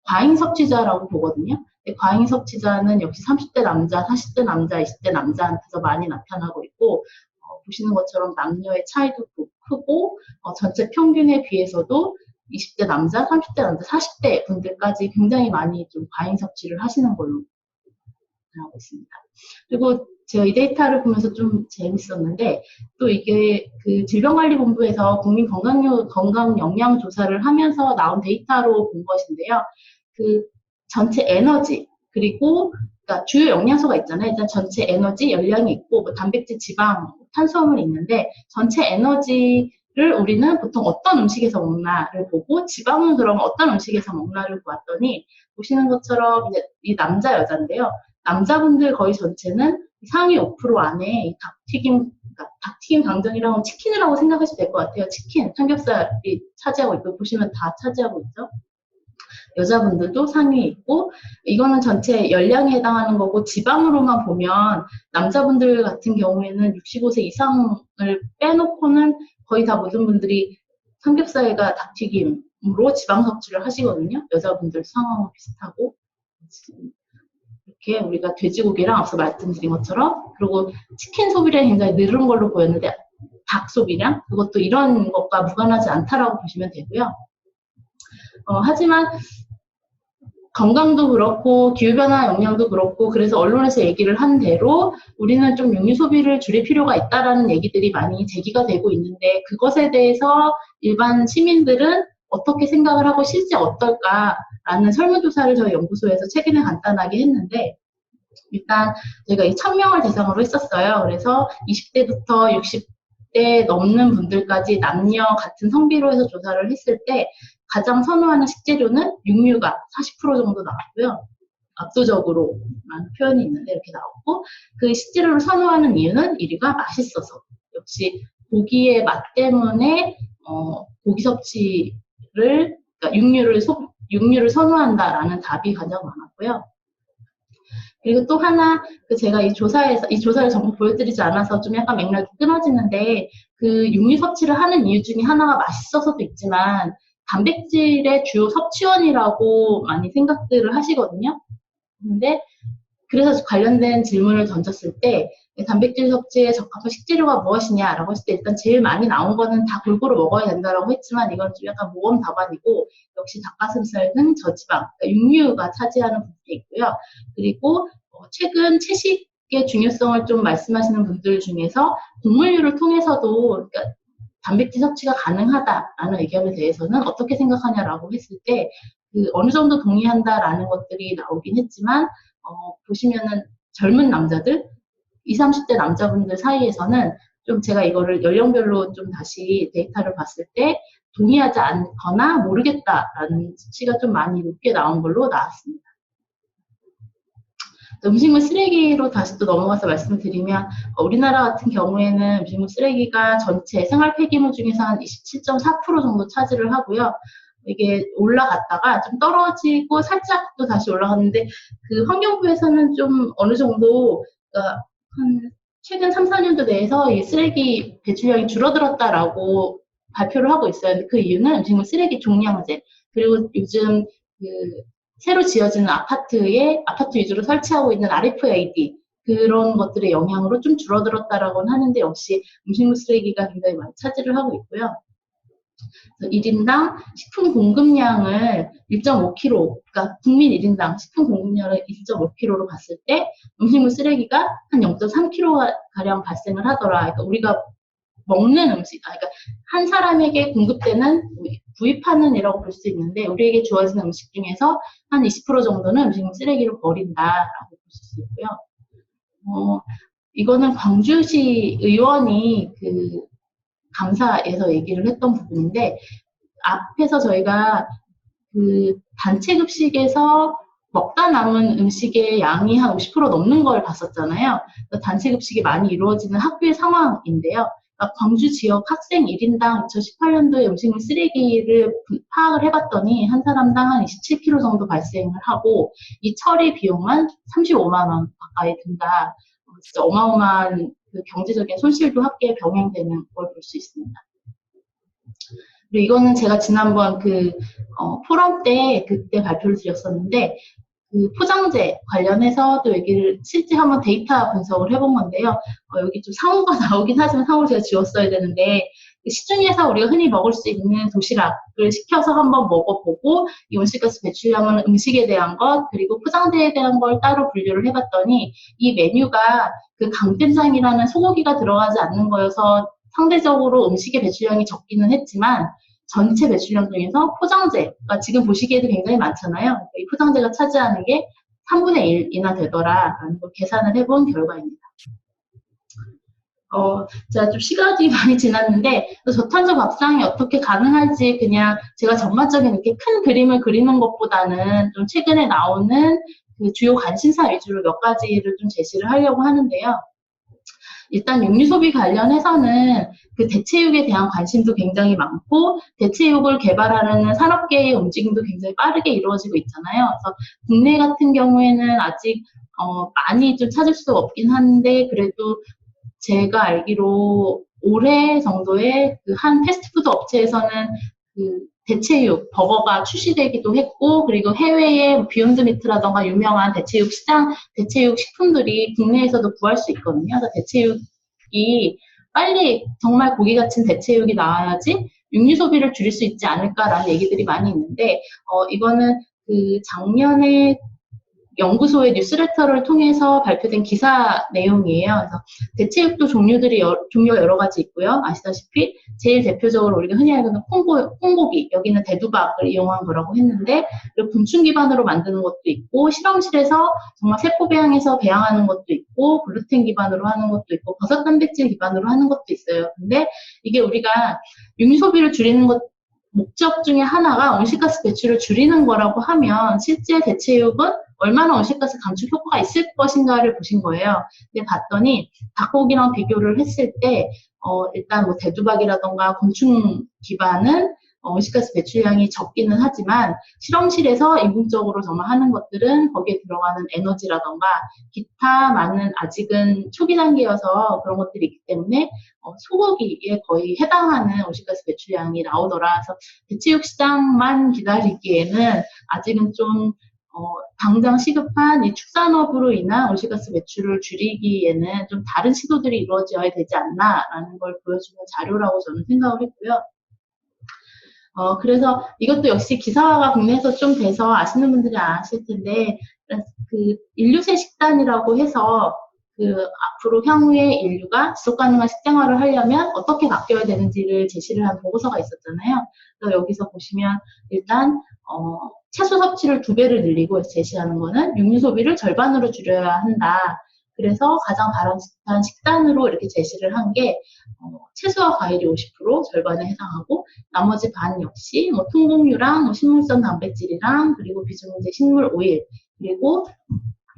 과잉 섭취자라고 보거든요. 과잉 섭취자는 역시 30대 남자, 40대 남자, 20대 남자한테서 많이 나타나고 있고 보시는 것처럼 남녀의 차이도 크고 전체 평균에 비해서도 20대 남자, 30대 남자, 40대 분들까지 굉장히 많이 좀 과잉 섭취를 하시는 걸로 나오고 있습니다. 그리고 제가 이 데이터를 보면서 좀 재밌었는데 또 이게 그 질병관리본부에서 국민 건강 영양 조사를 하면서 나온 데이터로 본 것인데요. 그 전체 에너지 그리고 그러니까 주요 영양소가 있잖아요. 일단 전체 에너지, 열량이 있고 뭐 단백질, 지방, 탄수화물이 있는데 전체 에너지를 우리는 보통 어떤 음식에서 먹나를 보고 지방은 그러면 어떤 음식에서 먹나를 보았더니 보시는 것처럼 이제 이 남자 여자인데요. 남자분들 거의 전체는 상위 5% 안에 닭튀김, 그러니까 닭튀김 강정이라고 치킨이라고 생각하시면 될 것 같아요. 치킨, 삼겹살이 차지하고 있고 보시면 다 차지하고 있죠. 여자분들도 상위에 있고 이거는 전체 열량에 해당하는 거고 지방으로만 보면 남자분들 같은 경우에는 65세 이상을 빼놓고는 거의 다 모든 분들이 삼겹살과 닭튀김으로 지방 섭취를 하시거든요. 여자분들 상황은 비슷하고 이렇게 우리가 돼지고기랑 앞서 말씀드린 것처럼 그리고 치킨 소비량이 굉장히 늘은 걸로 보였는데 닭 소비량 그것도 이런 것과 무관하지 않다라고 보시면 되고요. 하지만 건강도 그렇고 기후변화 영향도 그렇고 그래서 언론에서 얘기를 한 대로 우리는 좀 육류 소비를 줄일 필요가 있다라는 얘기들이 많이 제기가 되고 있는데 그것에 대해서 일반 시민들은 어떻게 생각을 하고 실제 어떨까라는 설문조사를 저희 연구소에서 최근에 간단하게 했는데 일단 저희가 이 1000명을 대상으로 했었어요. 그래서 20대부터 60대 넘는 분들까지 남녀 같은 성비로 해서 조사를 했을 때 가장 선호하는 식재료는 육류가 40% 정도 나왔고요. 압도적으로라는 표현이 있는데 이렇게 나왔고 그 식재료를 선호하는 이유는 1위가 맛있어서 역시 고기의 맛 때문에 고기 섭취를 그러니까 육류를 선호한다라는 답이 가장 많았고요. 그리고 또 하나 제가 이 조사를 전부 보여드리지 않아서 좀 약간 맥락이 끊어지는데 그 육류 섭취를 하는 이유 중에 하나가 맛있어서도 있지만 단백질의 주요 섭취원이라고 많이 생각들을 하시거든요. 근데 그래서 관련된 질문을 던졌을 때 단백질 섭취에 적합한 식재료가 무엇이냐라고 했을 때 일단 제일 많이 나온 거는 다 골고루 먹어야 된다라고 했지만 이건 좀 약간 모험 답안이고 역시 닭가슴살 등 저지방, 그러니까 육류가 차지하는 부분이 있고요. 그리고 최근 채식의 중요성을 좀 말씀하시는 분들 중에서 곡물류를 통해서도 그러니까 단백질 섭취가 가능하다라는 의견에 대해서는 어떻게 생각하냐라고 했을 때 어느 정도 동의한다라는 것들이 나오긴 했지만 보시면은 젊은 남자들 20, 30대 남자분들 사이에서는 좀 제가 이거를 연령별로 좀 다시 데이터를 봤을 때 동의하지 않거나 모르겠다라는 수치가 좀 많이 높게 나온 걸로 나왔습니다. 음식물 쓰레기로 다시 또 넘어가서 말씀을 드리면 우리나라 같은 경우에는 음식물 쓰레기가 전체 생활 폐기물 중에서 한 27.4% 정도 차지를 하고요. 이게 올라갔다가 좀 떨어지고 살짝 또 다시 올라갔는데 그 환경부에서는 좀 어느 정도 그러니까 한 최근 3, 4년도 내에서 이 쓰레기 배출량이 줄어들었다라고 발표를 하고 있어요. 근데 그 이유는 음식물 쓰레기 종량제 그리고 요즘 새로 지어지는 아파트 위주로 설치하고 있는 RFID 그런 것들의 영향으로 좀 줄어들었다라고는 하는데 역시 음식물 쓰레기가 굉장히 많이 차지를 하고 있고요. 1인당 식품 공급량을 1.5kg, 그러니까 국민 1인당 식품 공급량을 1.5kg로 봤을 때 음식물 쓰레기가 한 0.3kg가량 발생을 하더라. 그러니까 우리가 먹는 음식, 그러니까 한 사람에게 공급되는 구입하는 이라고 볼 수 있는데 우리에게 주어지는 음식 중에서 한 20% 정도는 음식물 쓰레기로 버린다라고 보실 수 있고요. 이거는 광주시 의원이 감사에서 얘기를 했던 부분인데 앞에서 저희가 단체 급식에서 먹다 남은 음식의 양이 한 50% 넘는 걸 봤었잖아요. 단체 급식이 많이 이루어지는 학교의 상황인데요. 그러니까 광주 지역 학생 1인당 2018년도에 음식물 쓰레기를 파악을 해봤더니 한 사람당 한 27kg 정도 발생을 하고 이 처리 비용만 35만 원 가까이 든다. 진짜 어마어마한 경제적인 손실도 함께 병행되는 걸 볼 수 있습니다. 그리고 이거는 제가 지난번 포럼 때 그때 발표를 드렸었는데 포장재 관련해서 또 얘기를 실제 한번 데이터 분석을 해본 건데요. 여기 좀 상호가 나오긴 하지만 상호를 제가 지웠어야 되는데 시중에서 우리가 흔히 먹을 수 있는 도시락을 시켜서 한번 먹어보고 이 온실가스 배출량은 음식에 대한 것 그리고 포장재에 대한 걸 따로 분류를 해봤더니 이 메뉴가 강된장이라는 소고기가 들어가지 않는 거여서 상대적으로 음식의 배출량이 적기는 했지만 전체 배출량 중에서 포장재가 지금 보시기에도 굉장히 많잖아요. 이 포장재가 차지하는 게 3분의 1이나 되더라라는 걸 계산을 해본 결과입니다. 제가 좀 시간이 많이 지났는데, 저탄소 밥상이 어떻게 가능할지 그냥 제가 전반적인 이렇게 큰 그림을 그리는 것보다는 좀 최근에 나오는 그 주요 관심사 위주로 몇 가지를 좀 제시를 하려고 하는데요. 일단 육류 소비 관련해서는 그 대체육에 대한 관심도 굉장히 많고, 대체육을 개발하려는 산업계의 움직임도 굉장히 빠르게 이루어지고 있잖아요. 그래서 국내 같은 경우에는 아직 많이 좀 찾을 수 없긴 한데, 그래도 제가 알기로 올해 정도에 그 한 패스트푸드 업체에서는 그 대체육 버거가 출시되기도 했고, 그리고 해외에 비욘드 미트라던가 유명한 대체육 시장, 대체육 식품들이 국내에서도 구할 수 있거든요. 그래서 대체육이 빨리 정말 고기 같은 대체육이 나와야지 육류 소비를 줄일 수 있지 않을까라는 얘기들이 많이 있는데, 이거는 그 작년에 연구소의 뉴스레터를 통해서 발표된 기사 내용이에요. 그래서 대체육도 종류가 여러 가지 있고요. 아시다시피 제일 대표적으로 우리가 흔히 알고 있는 콩고기, 여기는 대두박을 이용한 거라고 했는데, 그리고 곤충 기반으로 만드는 것도 있고, 실험실에서 정말 세포 배양해서 배양하는 것도 있고, 글루텐 기반으로 하는 것도 있고, 버섯 단백질 기반으로 하는 것도 있어요. 근데 이게 우리가 육류 소비를 줄이는 것 목적 중에 하나가 온실가스 배출을 줄이는 거라고 하면, 실제 대체육은 얼마나 온실가스 감축 효과가 있을 것인가를 보신 거예요. 근데 봤더니 닭고기랑 비교를 했을 때 일단 뭐 대두박이라던가 곤충 기반은 온실가스 배출량이 적기는 하지만, 실험실에서 인공적으로 정말 하는 것들은 거기에 들어가는 에너지라던가 기타 많은, 아직은 초기 단계여서 그런 것들이 있기 때문에 소고기에 거의 해당하는 온실가스 배출량이 나오더라. 그래서 대체육 시장만 기다리기에는 아직은 좀 당장 시급한 이 축산업으로 인한 온실가스 배출을 줄이기에는 좀 다른 시도들이 이루어져야 되지 않나라는 걸 보여주는 자료라고 저는 생각을 했고요. 그래서 이것도 역시 기사화가 국내에서 좀 돼서 아시는 분들이 아실 텐데, 그 인류세 식단이라고 해서 그 앞으로 향후에 인류가 지속 가능한 식생활을 하려면 어떻게 바뀌어야 되는지를 제시를 한 보고서가 있었잖아요. 그래서 여기서 보시면 일단 채소 섭취를 2배를 늘리고 제시하는 거는 육류 소비를 절반으로 줄여야 한다. 그래서 가장 바람직한 식단으로 이렇게 제시를 한 게 채소와 과일이 50% 절반에 해당하고, 나머지 반 역시 뭐 통곡류랑 뭐 식물성 단백질이랑 그리고 비중제 식물 오일, 그리고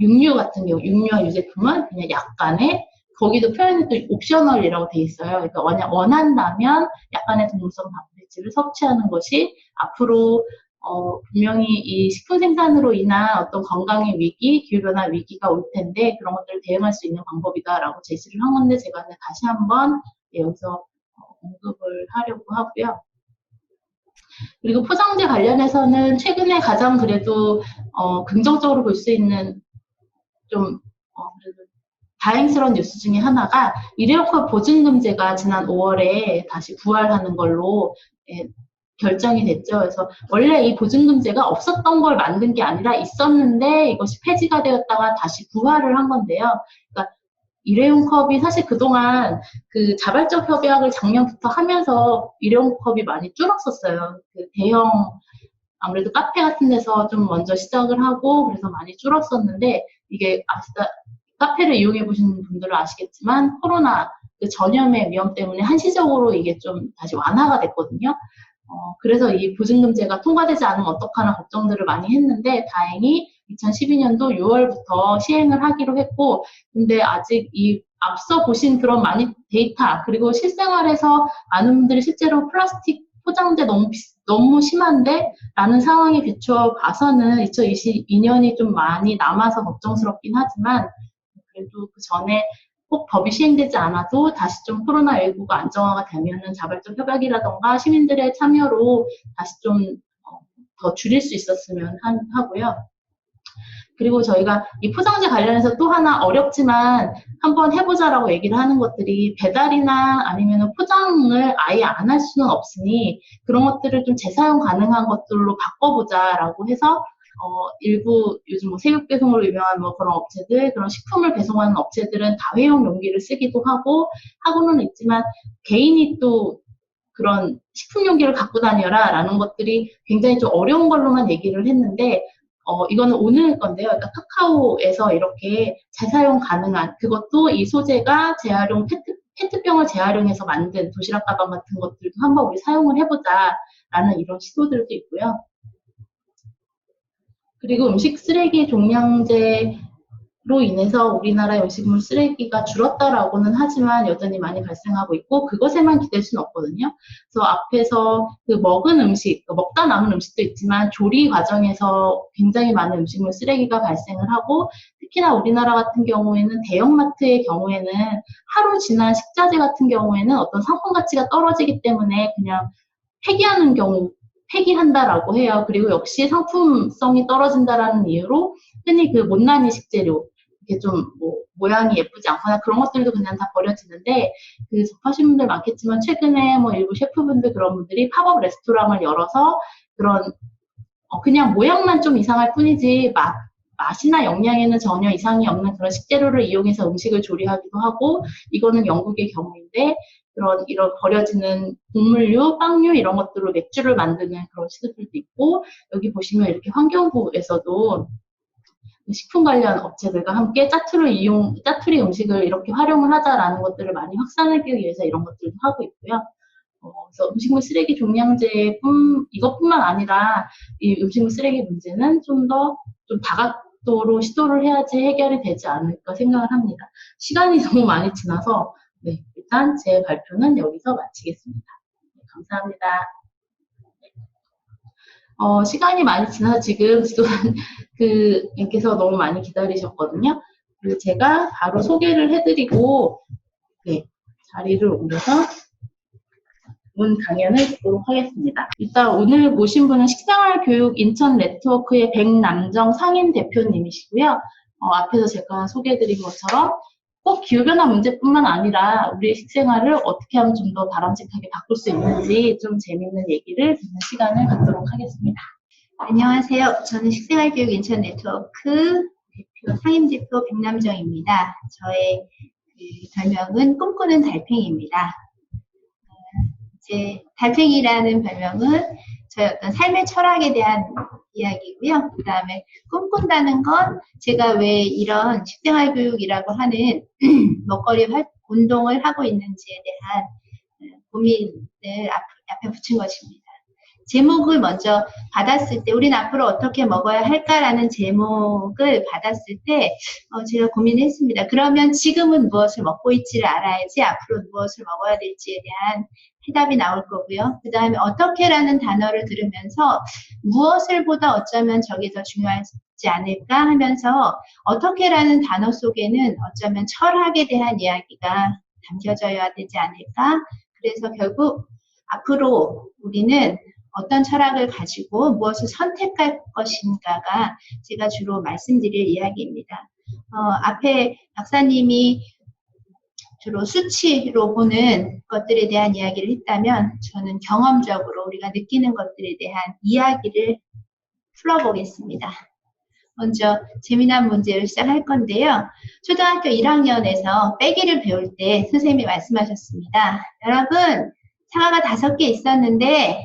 육류 같은 경우 육류와 유제품은 그냥 약간의, 거기도 표현이 또 옵셔널이라고 돼 있어요. 그러니까 원한다면 약간의 동물성 단백질을 섭취하는 것이 앞으로 분명히 이 식품 생산으로 인한 어떤 건강의 위기, 기후변화 위기가 올 텐데 그런 것들을 대응할 수 있는 방법이다라고 제시를 한 건데, 제가 다시 한번 여기서 언급을 하려고 하고요. 그리고 포장재 관련해서는 최근에 가장 그래도 긍정적으로 볼 수 있는 좀 그래도 다행스러운 뉴스 중에 하나가 일회용컵 보증금제가 지난 5월에 다시 부활하는 걸로 결정이 됐죠. 그래서 원래 이 보증금제가 없었던 걸 만든 게 아니라 있었는데 이것이 폐지가 되었다가 다시 부활을 한 건데요. 그러니까 일회용 컵이 사실 그동안 그 자발적 협약을 작년부터 하면서 일회용 컵이 많이 줄었었어요. 그 대형 아무래도 카페 같은 데서 좀 먼저 시작을 하고 그래서 많이 줄었었는데, 이게 카페를 이용해 보신 분들은 아시겠지만 코로나 그 전염의 위험 때문에 한시적으로 이게 좀 다시 완화가 됐거든요. 그래서 이 보증금제가 통과되지 않으면 어떡하나 걱정들을 많이 했는데, 다행히 2012년도 6월부터 시행을 하기로 했고, 근데 아직 이 앞서 보신 그런 많이 데이터, 그리고 실생활에서 많은 분들이 실제로 플라스틱 포장재 너무 심한데? 라는 상황에 비춰봐서는 2022년이 좀 많이 남아서 걱정스럽긴 하지만, 그래도 그 전에 꼭 법이 시행되지 않아도 다시 좀 코로나19가 안정화가 되면은 자발적 협약이라던가 시민들의 참여로 다시 좀 더 줄일 수 있었으면 하고요. 그리고 저희가 이 포장재 관련해서 또 하나 어렵지만 한번 해보자라고 얘기를 하는 것들이, 배달이나 아니면 포장을 아예 안 할 수는 없으니 그런 것들을 좀 재사용 가능한 것들로 바꿔보자라고 해서 일부 요즘 뭐 새우 배송으로 유명한 뭐 그런 업체들, 그런 식품을 배송하는 업체들은 다회용 용기를 쓰기도 하고는 있지만, 개인이 또 그런 식품 용기를 갖고 다녀라 라는 것들이 굉장히 좀 어려운 걸로만 얘기를 했는데, 이거는 오늘 건데요. 그러니까 카카오에서 이렇게 재사용 가능한, 그것도 이 소재가 재활용 페트병을 재활용해서 만든 도시락 가방 같은 것들도 한번 우리 사용을 해보자라는 이런 시도들도 있고요. 그리고 음식 쓰레기 종량제로 인해서 우리나라의 음식물 쓰레기가 줄었다라고는 하지만 여전히 많이 발생하고 있고, 그것에만 기댈 수는 없거든요. 그래서 앞에서 그 먹은 음식, 먹다 남은 음식도 있지만 조리 과정에서 굉장히 많은 음식물 쓰레기가 발생을 하고, 특히나 우리나라 같은 경우에는 대형마트의 경우에는 하루 지난 식자재 같은 경우에는 어떤 상품 가치가 떨어지기 때문에 그냥 폐기하는 경우, 폐기한다라고 해요. 그리고 역시 상품성이 떨어진다라는 이유로 흔히 그 못난이 식재료, 이게 좀 모양이 예쁘지 않거나 그런 것들도 그냥 다 버려지는데, 그 접하신 분들 많겠지만 최근에 뭐 일부 셰프분들 그런 분들이 팝업 레스토랑을 열어서 그런 그냥 모양만 좀 이상할 뿐이지 맛이나 영양에는 전혀 이상이 없는 그런 식재료를 이용해서 음식을 조리하기도 하고, 이거는 영국의 경우인데 이런 버려지는 곡물류, 빵류 이런 것들로 맥주를 만드는 그런 시도들도 있고, 여기 보시면 이렇게 환경부에서도 식품 관련 업체들과 함께 짜투리 음식을 이렇게 활용을 하자라는 것들을 많이 확산하기 위해서 이런 것들도 하고 있고요. 그래서 음식물 쓰레기 종량제 이것뿐만 아니라 이 음식물 쓰레기 문제는 좀 다각도로 시도를 해야지 해결이 되지 않을까 생각을 합니다. 시간이 너무 많이 지나서 네, 일단 제 발표는 여기서 마치겠습니다. 네, 감사합니다. 시간이 많이 지나서 지금 지도관 님께서 너무 많이 기다리셨거든요. 그리고 제가 바로 소개를 해드리고 네, 자리를 옮겨서 본 강연을 듣도록 하겠습니다. 일단 오늘 모신 분은 식생활교육 인천 네트워크의 백남정 상임 대표님이시고요. 앞에서 제가 소개해드린 것처럼 꼭 기후변화 문제뿐만 아니라 우리의 식생활을 어떻게 하면 좀 더 바람직하게 바꿀 수 있는지 좀 재밌는 얘기를 듣는 시간을 갖도록 하겠습니다. 안녕하세요. 저는 식생활교육 인천 네트워크 대표, 상임대표 백남정입니다. 저의 별명은 꿈꾸는 달팽이입니다. 제 달팽이라는 별명은 저의 어떤 삶의 철학에 대한 이야기고요. 그 다음에 꿈꾼다는 건 제가 왜 이런 식생활교육이라고 하는 먹거리 운동을 하고 있는지에 대한 고민을 앞에 붙인 것입니다. 제목을 먼저 받았을 때 우리는 앞으로 어떻게 먹어야 할까라는 제목을 받았을 때 제가 고민을 했습니다. 그러면 지금은 무엇을 먹고 있지를 알아야지 앞으로 무엇을 먹어야 될지에 대한 해답이 나올 거고요. 그 다음에 어떻게라는 단어를 들으면서 무엇을 보다 어쩌면 저게 더 중요하지 않을까 하면서 어떻게라는 단어 속에는 어쩌면 철학에 대한 이야기가 담겨져야 되지 않을까. 그래서 결국 앞으로 우리는 어떤 철학을 가지고 무엇을 선택할 것인가가 제가 주로 말씀드릴 이야기입니다. 앞에 박사님이 주로 수치로 보는 것들에 대한 이야기를 했다면 저는 경험적으로 우리가 느끼는 것들에 대한 이야기를 풀어보겠습니다. 먼저 재미난 문제를 시작할 건데요. 초등학교 1학년에서 빼기를 배울 때 선생님이 말씀하셨습니다. 여러분, 사과가 5개 있었는데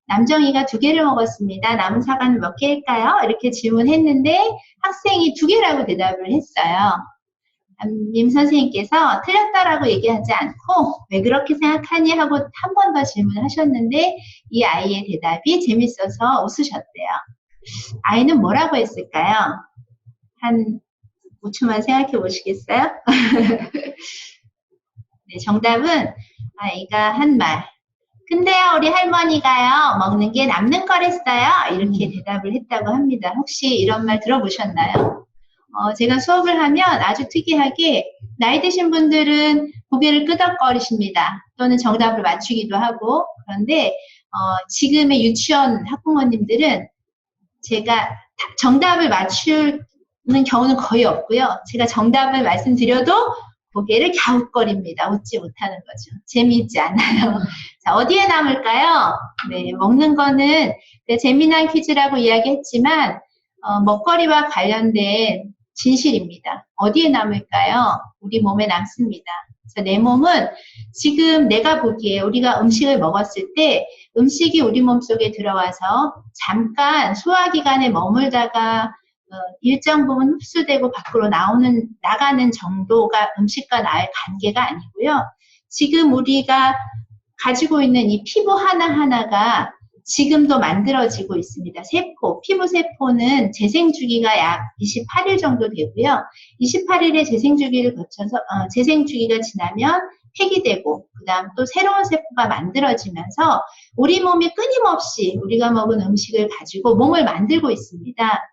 남정이가 2개를 먹었습니다. 남은 사과는 몇 개일까요? 이렇게 질문했는데 학생이 2개라고 대답을 했어요. 님 선생님께서 틀렸다라고 얘기하지 않고 왜 그렇게 생각하니 하고 한 번 더 질문하셨는데 이 아이의 대답이 재밌어서 웃으셨대요. 아이는 뭐라고 했을까요? 한 5초만 생각해 보시겠어요? 네, 정답은 아이가 한 말. 근데요, 우리 할머니가요, 먹는 게 남는 거랬어요. 이렇게 대답을 했다고 합니다. 혹시 이런 말 들어보셨나요? 제가 수업을 하면 아주 특이하게 나이 드신 분들은 고개를 끄덕거리십니다. 또는 정답을 맞추기도 하고. 그런데 지금의 유치원 학부모님들은 제가 정답을 맞추는 경우는 거의 없고요. 제가 정답을 말씀드려도 고개를 갸웃거립니다. 웃지 못하는 거죠. 재미있지 않아요. 자, 어디에 남을까요? 네, 먹는 거는 재미난 퀴즈라고 이야기했지만 먹거리와 관련된 진실입니다. 어디에 남을까요? 우리 몸에 남습니다. 그래서 내 몸은 지금 내가 보기에 우리가 음식을 먹었을 때 음식이 우리 몸속에 들어와서 잠깐 소화기관에 머물다가 일정 부분 흡수되고 밖으로 나가는 정도가 음식과 나의 관계가 아니고요. 지금 우리가 가지고 있는 이 피부 하나하나가 지금도 만들어지고 있습니다. 세포, 피부 세포는 재생주기가 약 28일 정도 되고요. 28일의 재생주기를 거쳐서, 재생주기가 지나면 폐기되고, 그 다음 또 새로운 세포가 만들어지면서 우리 몸이 끊임없이 우리가 먹은 음식을 가지고 몸을 만들고 있습니다.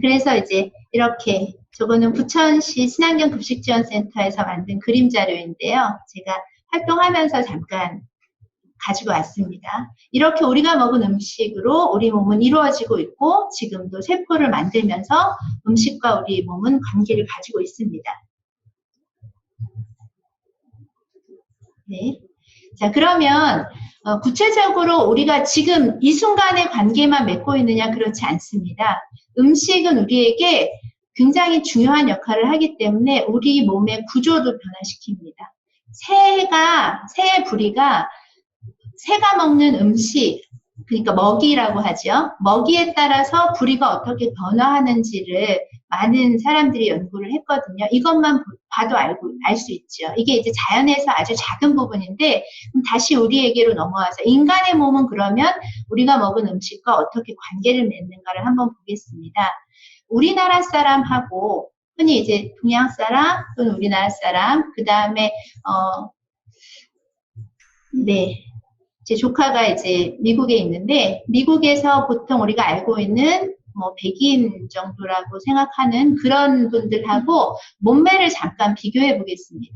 그래서 이제 이렇게, 저거는 부천시 친환경급식지원센터에서 만든 그림 자료인데요. 제가 활동하면서 잠깐 가지고 왔습니다. 이렇게 우리가 먹은 음식으로 우리 몸은 이루어지고 있고 지금도 세포를 만들면서 음식과 우리 몸은 관계를 가지고 있습니다. 네. 자, 그러면 구체적으로 우리가 지금 이 순간의 관계만 맺고 있느냐? 그렇지 않습니다. 음식은 우리에게 굉장히 중요한 역할을 하기 때문에 우리 몸의 구조도 변화시킵니다. 새의 부리가 새가 먹는 음식, 그러니까 먹이라고 하죠. 먹이에 따라서 부리가 어떻게 변화하는지를 많은 사람들이 연구를 했거든요. 이것만 봐도 알 수 있죠. 이게 이제 자연에서 아주 작은 부분인데, 그럼 다시 우리에게로 넘어와서 인간의 몸은 그러면 우리가 먹은 음식과 어떻게 관계를 맺는가를 한번 보겠습니다. 우리나라 사람하고 흔히 이제 동양 사람 또는 우리나라 사람, 그 다음에 네. 제 조카가 이제 미국에 있는데 미국에서 보통 우리가 알고 있는 뭐 백인 정도라고 생각하는 그런 분들하고 몸매를 잠깐 비교해 보겠습니다.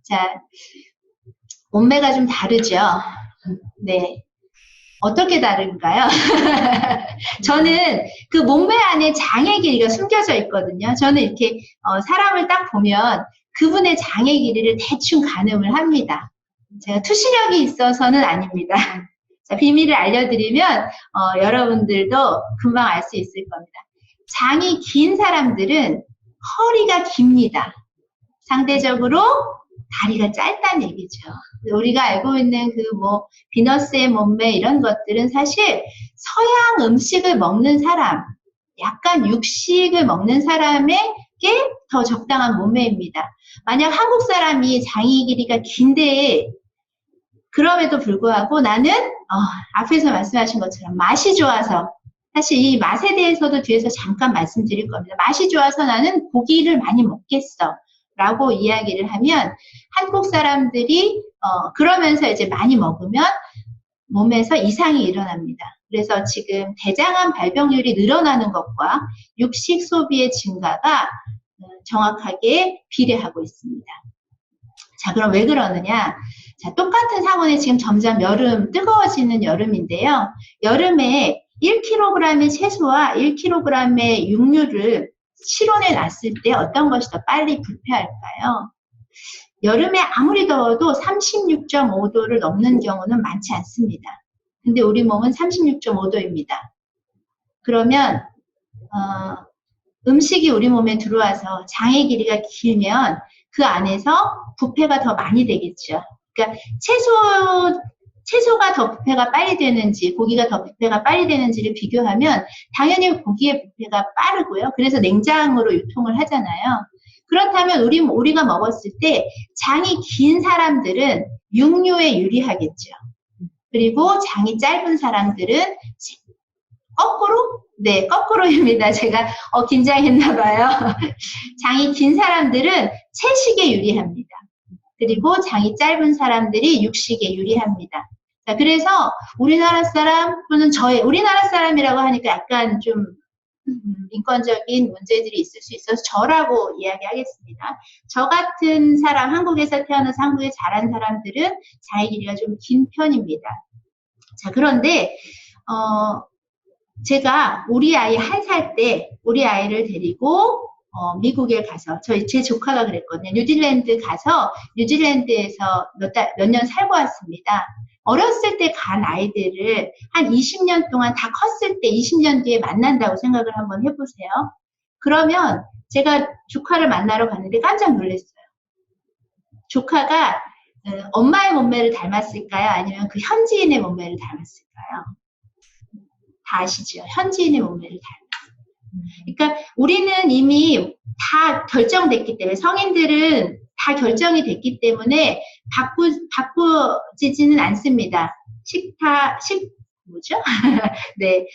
자, 몸매가 좀 다르죠? 네. 어떻게 다른가요? 저는 그 몸매 안에 장의 길이가 숨겨져 있거든요. 저는 이렇게 사람을 딱 보면 그분의 장의 길이를 대충 가늠을 합니다. 제가 투시력이 있어서는 아닙니다. 자, 비밀을 알려드리면 여러분들도 금방 알 수 있을 겁니다. 장이 긴 사람들은 허리가 깁니다. 상대적으로 다리가 짧다는 얘기죠. 우리가 알고 있는 그 뭐 비너스의 몸매 이런 것들은 사실 서양 음식을 먹는 사람, 약간 육식을 먹는 사람에게 더 적당한 몸매입니다. 만약 한국 사람이 장이 길이가 긴데 그럼에도 불구하고 나는 앞에서 말씀하신 것처럼 맛이 좋아서, 사실 이 맛에 대해서도 뒤에서 잠깐 말씀드릴 겁니다. 맛이 좋아서 나는 고기를 많이 먹겠어 라고 이야기를 하면 한국 사람들이 그러면서 이제 많이 먹으면 몸에서 이상이 일어납니다. 그래서 지금 대장암 발병률이 늘어나는 것과 육식 소비의 증가가 정확하게 비례하고 있습니다. 자, 그럼 왜 그러느냐? 자, 똑같은 상황에 지금 점점 뜨거워지는 여름인데요. 여름에 1kg의 채소와 1kg의 육류를 실온에 놨을 때 어떤 것이 더 빨리 불패할까요? 여름에 아무리 더워도 36.5도를 넘는 경우는 많지 않습니다. 근데 우리 몸은 36.5도입니다. 그러면 음식이 우리 몸에 들어와서 장의 길이가 길면 그 안에서 부패가 더 많이 되겠죠. 그러니까 채소가 더 부패가 빨리 되는지 고기가 더 부패가 빨리 되는지를 비교하면 당연히 고기의 부패가 빠르고요. 그래서 냉장으로 유통을 하잖아요. 그렇다면 우리가 먹었을 때 장이 긴 사람들은 육류에 유리하겠죠. 그리고 장이 짧은 사람들은 거꾸로? 네, 거꾸로입니다. 제가 긴장했나 봐요. 장이 긴 사람들은 채식에 유리합니다. 그리고 장이 짧은 사람들이 육식에 유리합니다. 자, 그래서 우리나라 사람 또는 우리나라 사람이라고 하니까 약간 좀 인권적인 문제들이 있을 수 있어서 저라고 이야기하겠습니다. 저 같은 사람, 한국에서 태어나서 한국에 자란 사람들은 장의 길이가 좀 긴 편입니다. 자, 그런데 제가 우리 아이 1살 때 우리 아이를 데리고 미국에 가서 제 조카가 그랬거든요. 뉴질랜드 가서 뉴질랜드에서 몇 년 살고 왔습니다. 어렸을 때 간 아이들을 한 20년 동안 다 컸을 때 20년 뒤에 만난다고 생각을 한번 해보세요. 그러면 제가 조카를 만나러 갔는데 깜짝 놀랐어요. 조카가 엄마의 몸매를 닮았을까요? 아니면 그 현지인의 몸매를 닮았을까요? 다 아시죠? 현지인의 몸매를 닮았어요. 그러니까 우리는 이미 다 결정됐기 때문에, 성인들은 다 결정이 됐기 때문에 바꾸지는 않습니다. 뭐죠? 네,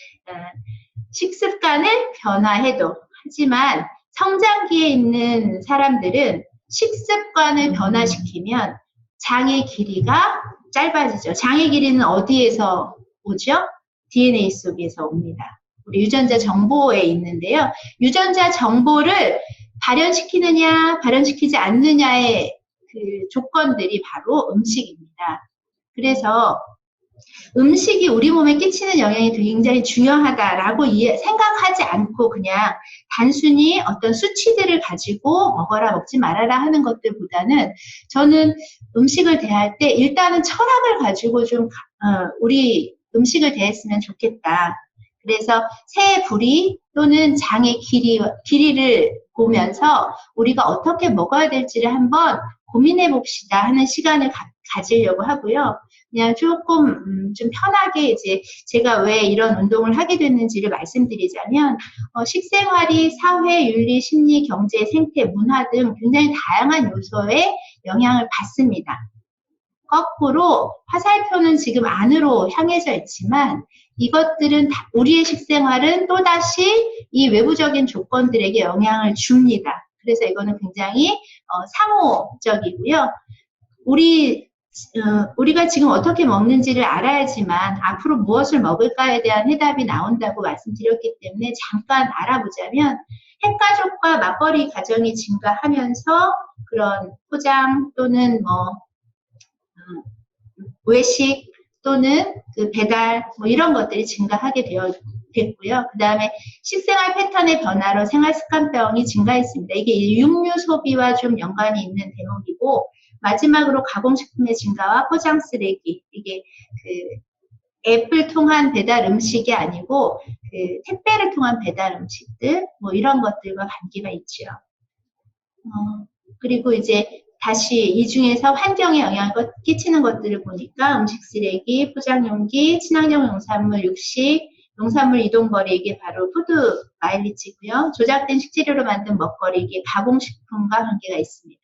식습관을 변화해도. 하지만 성장기에 있는 사람들은 식습관을 변화시키면 장의 길이가 짧아지죠. 장의 길이는 어디에서 오죠? DNA 속에서 옵니다. 우리 유전자 정보에 있는데요. 유전자 정보를 발현시키느냐, 발현시키지 않느냐의 그 조건들이 바로 음식입니다. 그래서 음식이 우리 몸에 끼치는 영향이 굉장히 중요하다라고 생각하지 않고 그냥 단순히 어떤 수치들을 가지고 먹어라 먹지 말아라 하는 것들보다는 저는 음식을 대할 때 일단은 철학을 가지고 좀 우리 음식을 대했으면 좋겠다. 그래서 새 부리 또는 장의 길이를 보면서 우리가 어떻게 먹어야 될지를 한번 고민해 봅시다 하는 시간을 가지려고 하고요. 그냥 조금 좀 편하게 이제 제가 왜 이런 운동을 하게 됐는지를 말씀드리자면 식생활이 사회, 윤리, 심리, 경제, 생태, 문화 등 굉장히 다양한 요소에 영향을 받습니다. 거꾸로 화살표는 지금 안으로 향해져 있지만 이것들은 우리의 식생활은 또다시 이 외부적인 조건들에게 영향을 줍니다. 그래서 이거는 굉장히 상호적이고요. 우리가 지금 어떻게 먹는지를 알아야지만 앞으로 무엇을 먹을까에 대한 해답이 나온다고 말씀드렸기 때문에 잠깐 알아보자면 핵가족과 맞벌이 가정이 증가하면서 그런 포장 또는 외식 또는 그 배달 이런 것들이 증가하게 됐고요. 그 다음에 식생활 패턴의 변화로 생활습관병이 증가했습니다. 이게 육류 소비와 좀 연관이 있는 대목이고 마지막으로 가공식품의 증가와 포장 쓰레기, 이게 그 앱을 통한 배달 음식이 아니고 그 택배를 통한 배달 음식들 이런 것들과 관계가 있죠. 그리고 이제 다시 이 중에서 환경에 영향을 끼치는 것들을 보니까 음식 쓰레기, 포장용기, 친환경 농산물, 육식, 농산물 이동거리, 이게 바로 푸드 마일리지고요. 조작된 식재료로 만든 먹거리, 이게 가공식품과 관계가 있습니다.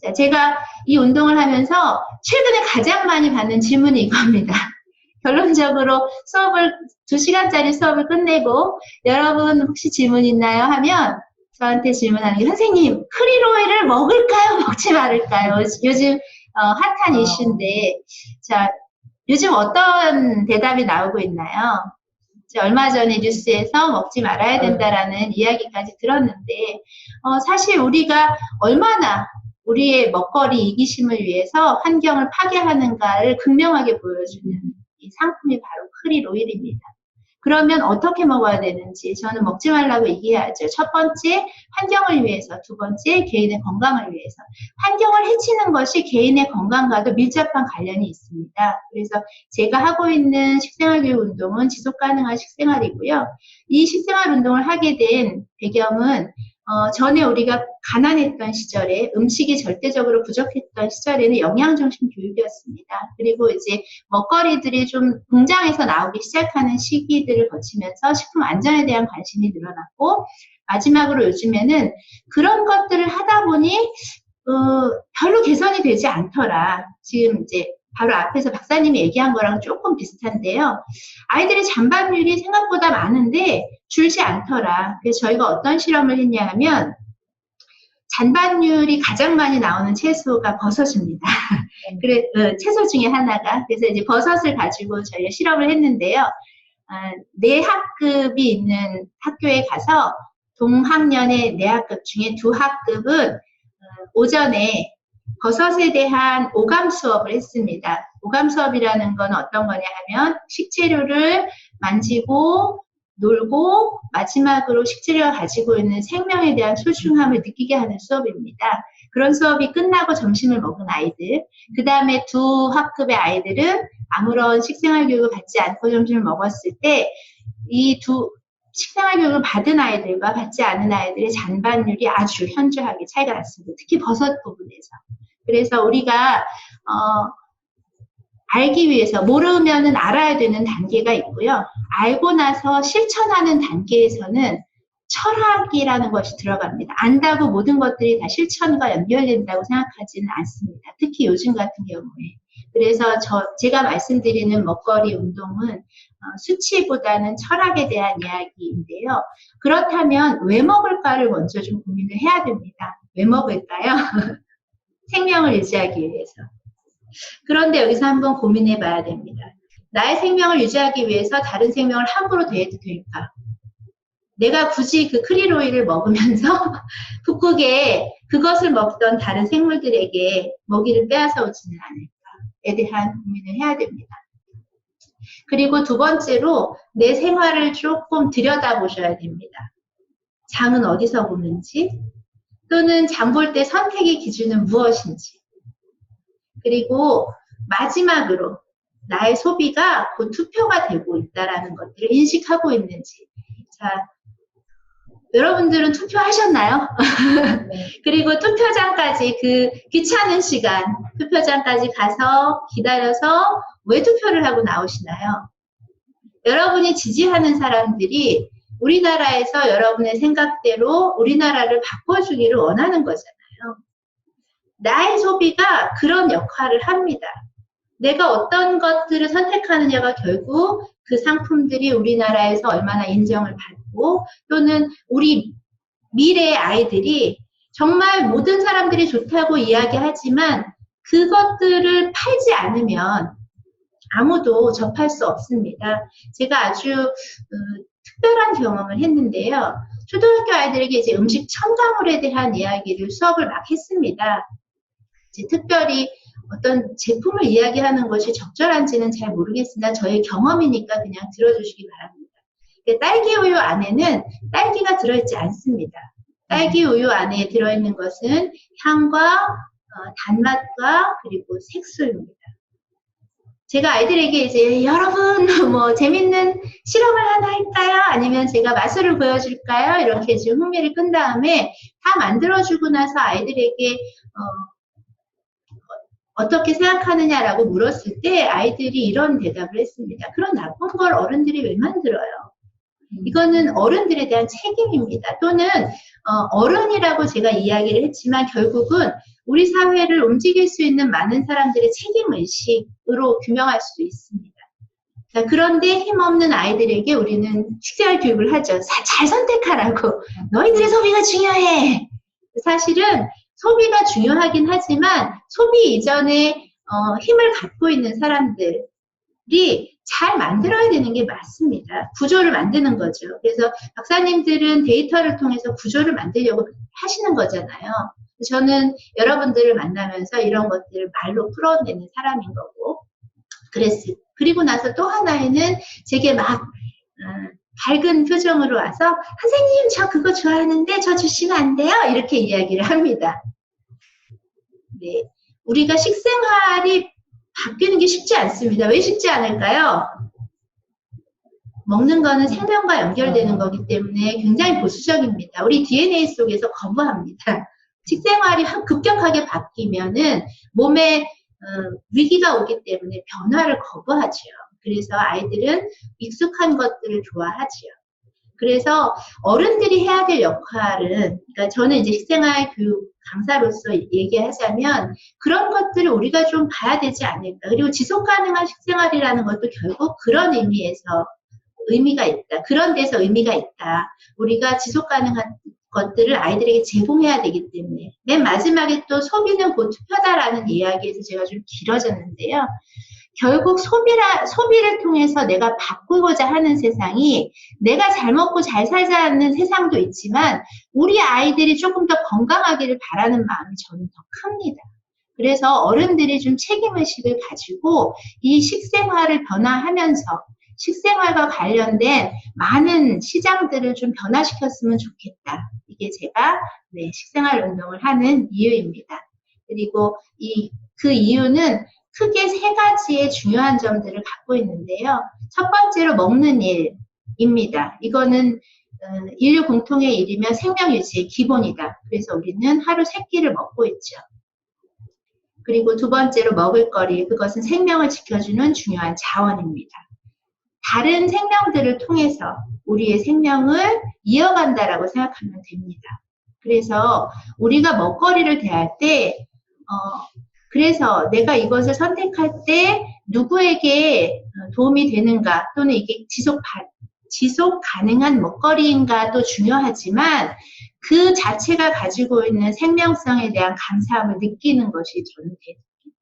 자, 제가 이 운동을 하면서 최근에 가장 많이 받는 질문이 이겁니다. 결론적으로 2시간짜리 수업을 끝내고 여러분 혹시 질문 있나요? 하면 저한테 질문하는 게 선생님 크릴오일을 먹을까요? 먹지 말을까요? 요즘 핫한 이슈인데 자, 요즘 어떤 대답이 나오고 있나요? 얼마 전에 뉴스에서 먹지 말아야 된다라는 이야기까지 들었는데 사실 우리가 얼마나 우리의 먹거리 이기심을 위해서 환경을 파괴하는가를 극명하게 보여주는 이 상품이 바로 크릴오일입니다. 그러면 어떻게 먹어야 되는지 저는 먹지 말라고 얘기해야죠. 첫 번째, 환경을 위해서. 두 번째, 개인의 건강을 위해서. 환경을 해치는 것이 개인의 건강과도 밀접한 관련이 있습니다. 그래서 제가 하고 있는 식생활교육 운동은 지속가능한 식생활이고요. 이 식생활 운동을 하게 된 배경은 전에 우리가 가난했던 시절에 음식이 절대적으로 부족했던 시절에는 영양중심 교육이었습니다. 그리고 이제 먹거리들이 좀 공장에서 나오기 시작하는 시기들을 거치면서 식품 안전에 대한 관심이 늘어났고 마지막으로 요즘에는 그런 것들을 하다 보니 별로 개선이 되지 않더라. 지금 이제 바로 앞에서 박사님이 얘기한 거랑 조금 비슷한데요. 아이들의 잔반율이 생각보다 많은데 줄지 않더라. 그래서 저희가 어떤 실험을 했냐 하면 잔반율이 가장 많이 나오는 채소가 버섯입니다. 채소 중에 하나가. 그래서 이제 버섯을 가지고 저희가 실험을 했는데요. 4학급이 있는 학교에 가서 동학년의 4학급 중에 2학급은 오전에 버섯에 대한 오감 수업을 했습니다. 오감 수업이라는 건 어떤 거냐 하면 식재료를 만지고 놀고 마지막으로 식재료가 가지고 있는 생명에 대한 소중함을 느끼게 하는 수업입니다. 그런 수업이 끝나고 점심을 먹은 아이들, 그 다음에 2학급의 아이들은 아무런 식생활 교육을 받지 않고 점심을 먹었을 때 이 식생활 교육을 받은 아이들과 받지 않은 아이들의 잔반율이 아주 현저하게 차이가 났습니다. 특히 버섯 부분에서. 그래서 우리가 알기 위해서 모르면은 알아야 되는 단계가 있고요. 알고 나서 실천하는 단계에서는 철학이라는 것이 들어갑니다. 안다고 모든 것들이 다 실천과 연결된다고 생각하지는 않습니다. 특히 요즘 같은 경우에. 그래서 제가 말씀드리는 먹거리 운동은 수치보다는 철학에 대한 이야기인데요. 그렇다면 왜 먹을까를 먼저 좀 고민을 해야 됩니다. 왜 먹을까요? 생명을 유지하기 위해서. 그런데 여기서 한번 고민해 봐야 됩니다. 나의 생명을 유지하기 위해서 다른 생명을 함부로 대해도 될까? 내가 굳이 그 크릴 오일을 먹으면서 북극에 그것을 먹던 다른 생물들에게 먹이를 빼앗아 오지는 않을까에 대한 고민을 해야 됩니다. 그리고 두 번째로 내 생활을 조금 들여다보셔야 됩니다. 장은 어디서 보는지, 또는 장 볼 때 선택의 기준은 무엇인지, 그리고 마지막으로 나의 소비가 곧 투표가 되고 있다는 것들을 인식하고 있는지. 자, 여러분들은 투표하셨나요? 네. 그리고 투표장까지 그 귀찮은 시간, 투표장까지 가서 기다려서 왜 투표를 하고 나오시나요? 여러분이 지지하는 사람들이 우리나라에서 여러분의 생각대로 우리나라를 바꿔주기를 원하는 거잖아요. 나의 소비가 그런 역할을 합니다. 내가 어떤 것들을 선택하느냐가 결국 그 상품들이 우리나라에서 얼마나 인정을 받고, 또는 우리 미래의 아이들이 정말 모든 사람들이 좋다고 이야기하지만 그것들을 팔지 않으면 아무도 접할 수 없습니다. 제가 아주 특별한 경험을 했는데요. 초등학교 아이들에게 이제 음식 첨가물에 대한 이야기를 수업을 막 했습니다. 이제 특별히 어떤 제품을 이야기하는 것이 적절한지는 잘 모르겠으나 저의 경험이니까 그냥 들어주시기 바랍니다. 딸기 우유 안에는 딸기가 들어있지 않습니다. 딸기 우유 안에 들어있는 것은 향과 단맛과 그리고 색소입니다. 제가 아이들에게 이제 여러분 뭐 재밌는 실험을 하나 할까요? 아니면 제가 마술을 보여줄까요? 이렇게 좀 흥미를 끈 다음에 다 만들어주고 나서 아이들에게 어떻게 생각하느냐라고 물었을 때 아이들이 이런 대답을 했습니다. 그런 나쁜 걸 어른들이 왜 만들어요? 이거는 어른들에 대한 책임입니다. 또는 어른이라고 제가 이야기를 했지만 결국은 우리 사회를 움직일 수 있는 많은 사람들의 책임의식으로 규명할 수도 있습니다. 자, 그런데 힘없는 아이들에게 우리는 식생활 교육을 하죠. 잘 선택하라고. 너희들의 소비가 중요해. 사실은 소비가 중요하긴 하지만 소비 이전에 힘을 갖고 있는 사람들이 잘 만들어야 되는 게 맞습니다. 구조를 만드는 거죠. 그래서 박사님들은 데이터를 통해서 구조를 만들려고 하시는 거잖아요. 저는 여러분들을 만나면서 이런 것들을 말로 풀어내는 사람인 거고, 그리고 나서 또 하나에는 제게 막 밝은 표정으로 와서 선생님 저 그거 좋아하는데 저 주시면 안 돼요? 이렇게 이야기를 합니다. 네, 우리가 식생활이 바뀌는 게 쉽지 않습니다. 왜 쉽지 않을까요? 먹는 거는 생명과 연결되는 거기 때문에 굉장히 보수적입니다. 우리 DNA 속에서 거부합니다. 식생활이 급격하게 바뀌면은 몸에 위기가 오기 때문에 변화를 거부하죠. 그래서 아이들은 익숙한 것들을 좋아하지요. 그래서 어른들이 해야 될 역할은, 그러니까 저는 이제 식생활 교육 강사로서 얘기하자면 그런 것들을 우리가 좀 봐야 되지 않을까. 그리고 지속 가능한 식생활이라는 것도 결국 그런 의미가 있다. 그런 데서 의미가 있다. 우리가 지속 가능한 것들을 아이들에게 제공해야 되기 때문에. 맨 마지막에 또 소비는 곧 투표다라는 이야기에서 제가 좀 길어졌는데요. 결국 소비를 통해서 내가 바꾸고자 하는 세상이 내가 잘 먹고 잘 살자는 세상도 있지만 우리 아이들이 조금 더 건강하기를 바라는 마음이 저는 더 큽니다. 그래서 어른들이 좀 책임의식을 가지고 이 식생활을 변화하면서 식생활과 관련된 많은 시장들을 좀 변화시켰으면 좋겠다. 이게 제가 식생활 운동을 하는 이유입니다. 그리고 그 이유는 크게 3가지의 중요한 점들을 갖고 있는데요. 첫 번째로 먹는 일입니다. 이거는 인류 공통의 일이면 생명 유지의 기본이다. 그래서 우리는 하루 3끼를 먹고 있죠. 그리고 두 번째로 먹을거리, 그것은 생명을 지켜주는 중요한 자원입니다. 다른 생명들을 통해서 우리의 생명을 이어간다라고 생각하면 됩니다. 그래서 우리가 먹거리를 대할 때 그래서 내가 이것을 선택할 때 누구에게 도움이 되는가 또는 이게 지속 가능한 먹거리인가도 중요하지만 그 자체가 가지고 있는 생명성에 대한 감사함을 느끼는 것이 저는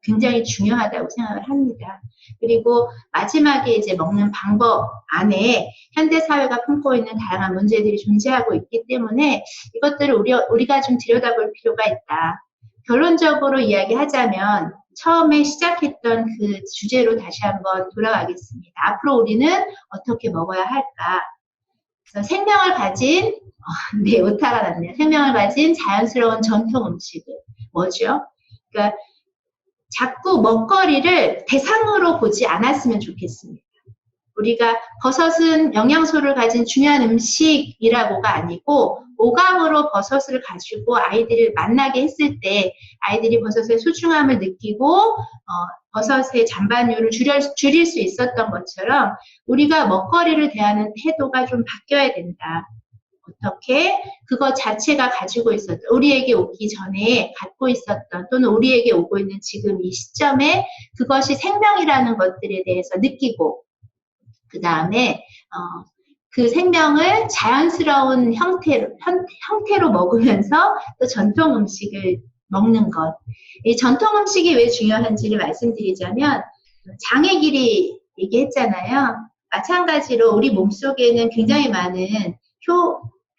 굉장히 중요하다고 생각을 합니다. 그리고 마지막에 이제 먹는 방법 안에 현대사회가 품고 있는 다양한 문제들이 존재하고 있기 때문에 이것들을 우리가 좀 들여다볼 필요가 있다. 결론적으로 이야기하자면 처음에 시작했던 그 주제로 다시 한번 돌아가겠습니다. 앞으로 우리는 어떻게 먹어야 할까? 그래서 생명을 가진, 네, 오타가 났네요. 생명을 가진 자연스러운 전통 음식은 뭐죠? 그러니까 자꾸 먹거리를 대상으로 보지 않았으면 좋겠습니다. 우리가 버섯은 영양소를 가진 중요한 음식이라고가 아니고 오감으로 버섯을 가지고 아이들을 만나게 했을 때 아이들이 버섯의 소중함을 느끼고 버섯의 잔반율을 줄일 수 있었던 것처럼 우리가 먹거리를 대하는 태도가 좀 바뀌어야 된다. 어떻게 그것 자체가 가지고 있었던 우리에게 오기 전에 갖고 있었던 또는 우리에게 오고 있는 지금 이 시점에 그것이 생명이라는 것들에 대해서 느끼고 그 다음에 그 생명을 자연스러운 형태로 먹으면서 또 전통 음식을 먹는 것. 이 전통 음식이 왜 중요한지를 말씀드리자면 장의 길이 얘기했잖아요. 마찬가지로 우리 몸속에는 굉장히 많은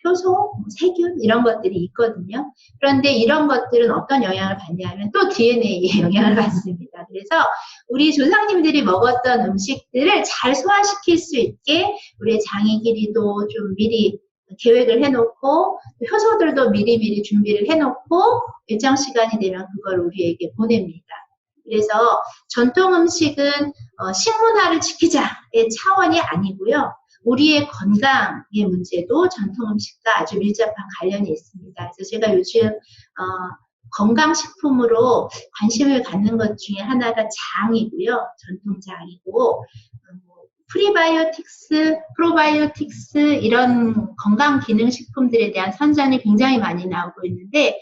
효소, 세균 이런 것들이 있거든요. 그런데 이런 것들은 어떤 영향을 받냐면 또 DNA에 영향을 받습니다. 그래서 우리 조상님들이 먹었던 음식들을 잘 소화시킬 수 있게 우리의 장의 길이도 좀 미리 계획을 해놓고 효소들도 미리미리 준비를 해놓고 일정 시간이 되면 그걸 우리에게 보냅니다. 그래서 전통 음식은 식문화를 지키자의 차원이 아니고요. 우리의 건강의 문제도 전통 음식과 아주 밀접한 관련이 있습니다. 그래서 제가 요즘 건강식품으로 관심을 갖는 것 중에 하나가 장이고요. 전통장이고 프리바이오틱스, 프로바이오틱스 이런 건강기능식품들에 대한 선전이 굉장히 많이 나오고 있는데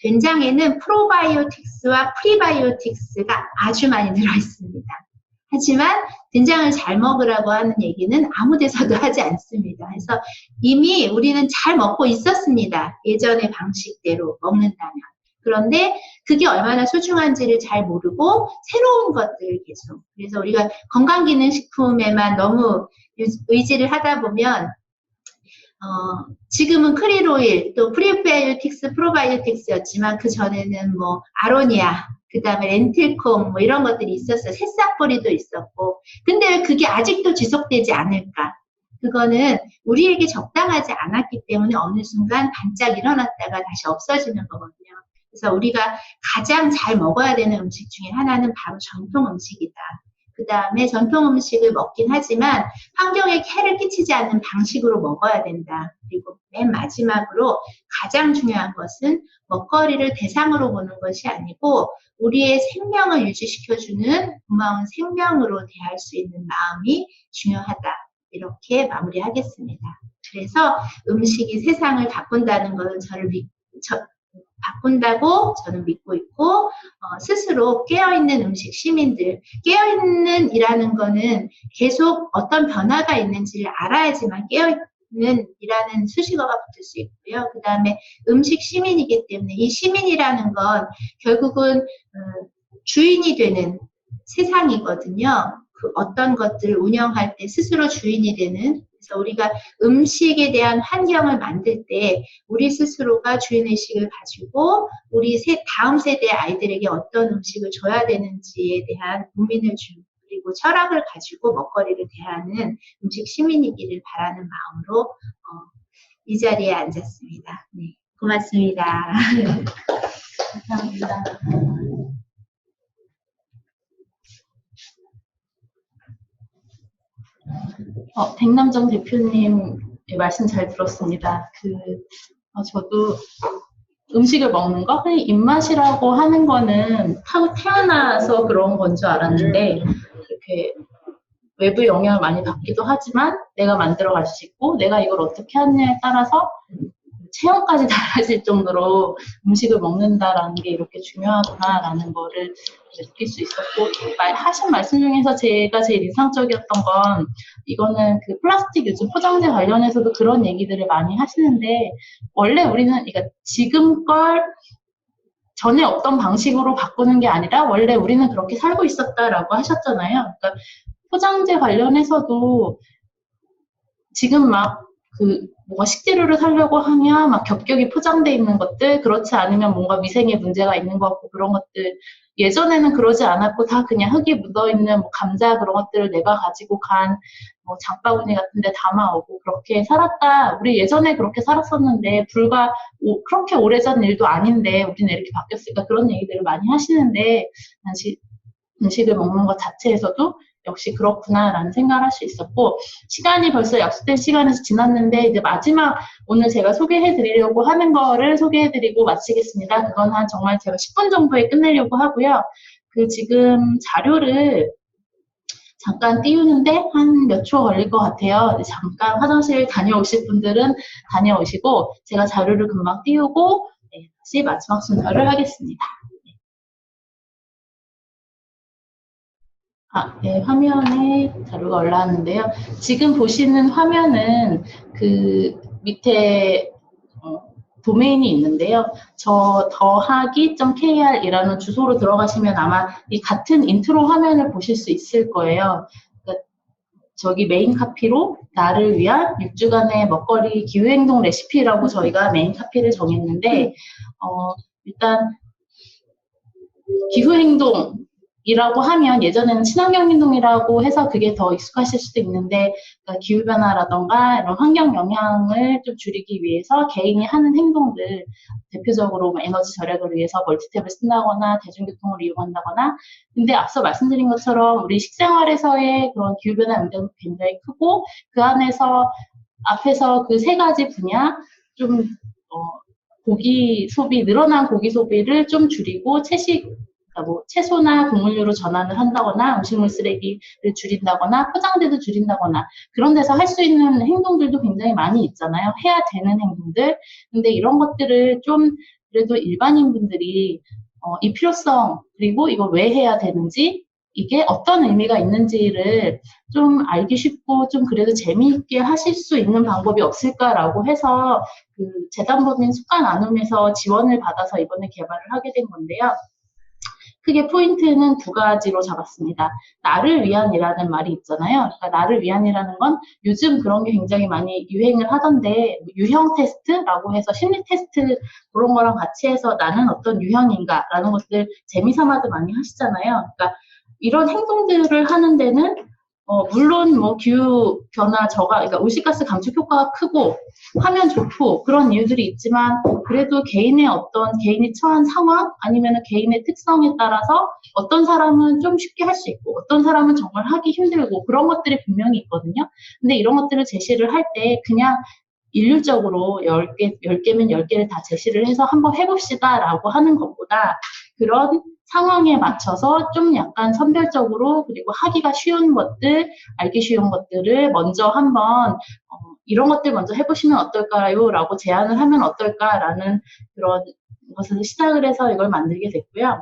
된장에는 프로바이오틱스와 프리바이오틱스가 아주 많이 들어있습니다. 하지만 된장을 잘 먹으라고 하는 얘기는 아무 데서도 하지 않습니다. 그래서 이미 우리는 잘 먹고 있었습니다. 예전의 방식대로 먹는다면. 그런데 그게 얼마나 소중한지를 잘 모르고 새로운 것들을 계속. 그래서 우리가 건강기능식품에만 너무 의지를 하다 보면 지금은 크릴오일, 또 프리바이오틱스, 프로바이오틱스였지만 그 전에는 뭐 아로니아, 그 다음에 렌틸콩 뭐 이런 것들이 있었어요. 새싹뿌리도 있었고. 근데 왜 그게 아직도 지속되지 않을까? 그거는 우리에게 적당하지 않았기 때문에 어느 순간 반짝 일어났다가 다시 없어지는 거거든요. 그래서 우리가 가장 잘 먹어야 되는 음식 중에 하나는 바로 전통 음식이다. 그 다음에 전통 음식을 먹긴 하지만 환경에 해를 끼치지 않는 방식으로 먹어야 된다. 그리고 맨 마지막으로 가장 중요한 것은 먹거리를 대상으로 보는 것이 아니고 우리의 생명을 유지시켜주는 고마운 생명으로 대할 수 있는 마음이 중요하다. 이렇게 마무리하겠습니다. 그래서 음식이 세상을 바꾼다는 것은 바꾼다고 저는 믿고 있고 스스로 깨어있는 음식 시민들, 깨어있는 이라는 거는 계속 어떤 변화가 있는지를 알아야지만 깨어있는 이라는 수식어가 붙을 수 있고요. 그 다음에 음식 시민이기 때문에 이 시민이라는 건 결국은 주인이 되는 세상이거든요. 그 어떤 것들을 운영할 때 스스로 주인이 되는, 그래서 우리가 음식에 대한 환경을 만들 때 우리 스스로가 주인의식을 가지고 우리 다음 세대 아이들에게 어떤 음식을 줘야 되는지에 대한 고민을 그리고 철학을 가지고 먹거리를 대하는 음식 시민이기를 바라는 마음으로 이 자리에 앉았습니다. 네, 고맙습니다. 감사합니다. 백남정 대표님 말씀 잘 들었습니다. 저도 음식을 먹는 거? 흔히 입맛이라고 하는 거는 태어나서 그런 건 줄 알았는데 이렇게 외부 영향을 많이 받기도 하지만 내가 만들어갈 수 있고 내가 이걸 어떻게 하느냐에 따라서 체형까지 달라질 정도로 음식을 먹는다라는 게 이렇게 중요하구나라는 거를 느낄 수 있었고, 하신 말씀 중에서 제가 제일 인상적이었던 건 이거는 그 플라스틱 요즘 포장재 관련해서도 그런 얘기들을 많이 하시는데, 원래 우리는 그러니까 지금 걸 전에 어떤 방식으로 바꾸는 게 아니라 원래 우리는 그렇게 살고 있었다라고 하셨잖아요. 그러니까 포장재 관련해서도 지금 막 뭔가 식재료를 사려고 하면 막 겹겹이 포장돼 있는 것들, 그렇지 않으면 뭔가 위생에 문제가 있는 것 같고 그런 것들, 예전에는 그러지 않았고 다 그냥 흙이 묻어있는 뭐 감자 그런 것들을 내가 가지고 간 뭐 장바구니 같은 데 담아오고 그렇게 살았다. 우리 예전에 그렇게 살았었는데 불과 그렇게 오래전 일도 아닌데 우리는 이렇게 바뀌었으니까 그런 얘기들을 많이 하시는데, 음식을 먹는 것 자체에서도 역시 그렇구나라는 생각을 할 수 있었고, 시간이 벌써 약속된 시간에서 지났는데 이제 마지막 오늘 제가 소개해드리려고 하는 거를 소개해드리고 마치겠습니다. 그건 한 정말 제가 10분 정도에 끝내려고 하고요. 지금 자료를 잠깐 띄우는데 한 몇 초 걸릴 것 같아요. 잠깐 화장실 다녀오실 분들은 다녀오시고 제가 자료를 금방 띄우고 다시 마지막 순서를 하겠습니다. 네, 화면에 자료가 올라왔는데요. 지금 보시는 화면은 그 밑에 도메인이 있는데요. 저 더하기.kr이라는 주소로 들어가시면 아마 이 같은 인트로 화면을 보실 수 있을 거예요. 그러니까 저기 메인 카피로 나를 위한 6주간의 먹거리 기후행동 레시피라고 저희가 메인 카피를 정했는데, 일단 기후행동 이라고 하면 예전에는 친환경행동이라고 해서 그게 더 익숙하실 수도 있는데, 그러니까 기후변화라던가 이런 환경 영향을 좀 줄이기 위해서 개인이 하는 행동들, 대표적으로 에너지 절약을 위해서 멀티탭을 쓴다거나 대중교통을 이용한다거나, 근데 앞서 말씀드린 것처럼 우리 식생활에서의 그런 기후변화 영향도 굉장히 크고, 그 안에서 앞에서 그 세 가지 분야, 좀 고기 소비, 늘어난 고기 소비를 좀 줄이고 뭐 채소나 곡물류로 전환을 한다거나 음식물 쓰레기를 줄인다거나 포장재도 줄인다거나 그런 데서 할 수 있는 행동들도 굉장히 많이 있잖아요. 해야 되는 행동들. 근데 이런 것들을 좀 그래도 일반인분들이 이 필요성, 그리고 이걸 왜 해야 되는지, 이게 어떤 의미가 있는지를 좀 알기 쉽고 좀 그래도 재미있게 하실 수 있는 방법이 없을까라고 해서 재단법인 습관 나눔에서 지원을 받아서 이번에 개발을 하게 된 건데요. 크게 포인트는 두 가지로 잡았습니다. 나를 위한이라는 말이 있잖아요. 그러니까 나를 위한이라는 건 요즘 그런 게 굉장히 많이 유행을 하던데, 유형 테스트라고 해서 심리 테스트 그런 거랑 같이 해서 나는 어떤 유형인가라는 것들 재미삼아도 많이 하시잖아요. 그러니까 이런 행동들을 하는 데는 물론 뭐 기후 변화 그러니까 온실가스 감축 효과가 크고 하면 좋고 그런 이유들이 있지만, 그래도 개인이 처한 상황 아니면 개인의 특성에 따라서 어떤 사람은 좀 쉽게 할 수 있고 어떤 사람은 정말 하기 힘들고 그런 것들이 분명히 있거든요. 근데 이런 것들을 제시를 할 때 그냥 일률적으로 10개면 10개를 다 제시를 해서 한번 해봅시다라고 하는 것보다, 그런 상황에 맞춰서 좀 약간 선별적으로, 그리고 하기가 쉬운 것들, 알기 쉬운 것들을 먼저 한번 이런 것들 먼저 해보시면 어떨까요? 라고 제안을 하면 어떨까라는 그런 것을 시작을 해서 이걸 만들게 됐고요.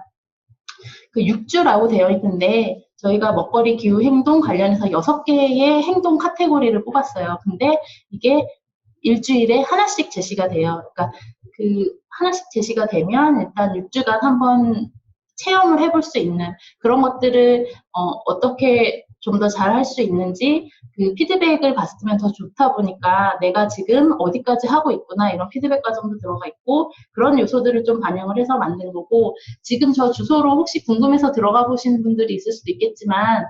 6주라고 되어 있는데 저희가 먹거리 기후 행동 관련해서 6개의 행동 카테고리를 뽑았어요. 근데 이게 일주일에 하나씩 제시가 돼요. 그러니까 하나씩 제시가 되면 일단 6주간 한번 체험을 해볼 수 있는 그런 것들을 어떻게 좀 더 잘 할 수 있는지 피드백을 받으면 더 좋다 보니까 내가 지금 어디까지 하고 있구나 이런 피드백 과정도 들어가 있고, 그런 요소들을 좀 반영을 해서 만든 거고, 지금 저 주소로 혹시 궁금해서 들어가 보신 분들이 있을 수도 있겠지만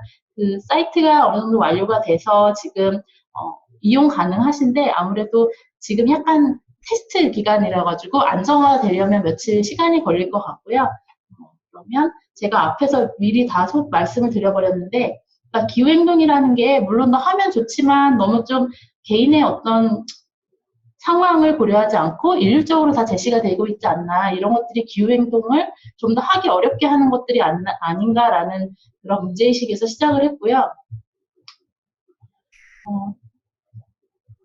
사이트가 어느 정도 완료가 돼서 지금 이용 가능하신데, 아무래도 지금 약간 테스트 기간이라 가지고 안정화 되려면 며칠 시간이 걸릴 것 같고요. 그러면 제가 앞에서 미리 다 말씀을 드려버렸는데, 그러니까 기후행동이라는 게 물론 하면 좋지만 너무 좀 개인의 어떤 상황을 고려하지 않고 일률적으로 다 제시가 되고 있지 않나. 이런 것들이 기후행동을 좀 더 하기 어렵게 하는 것들이 아닌가라는 그런 문제의식에서 시작을 했고요.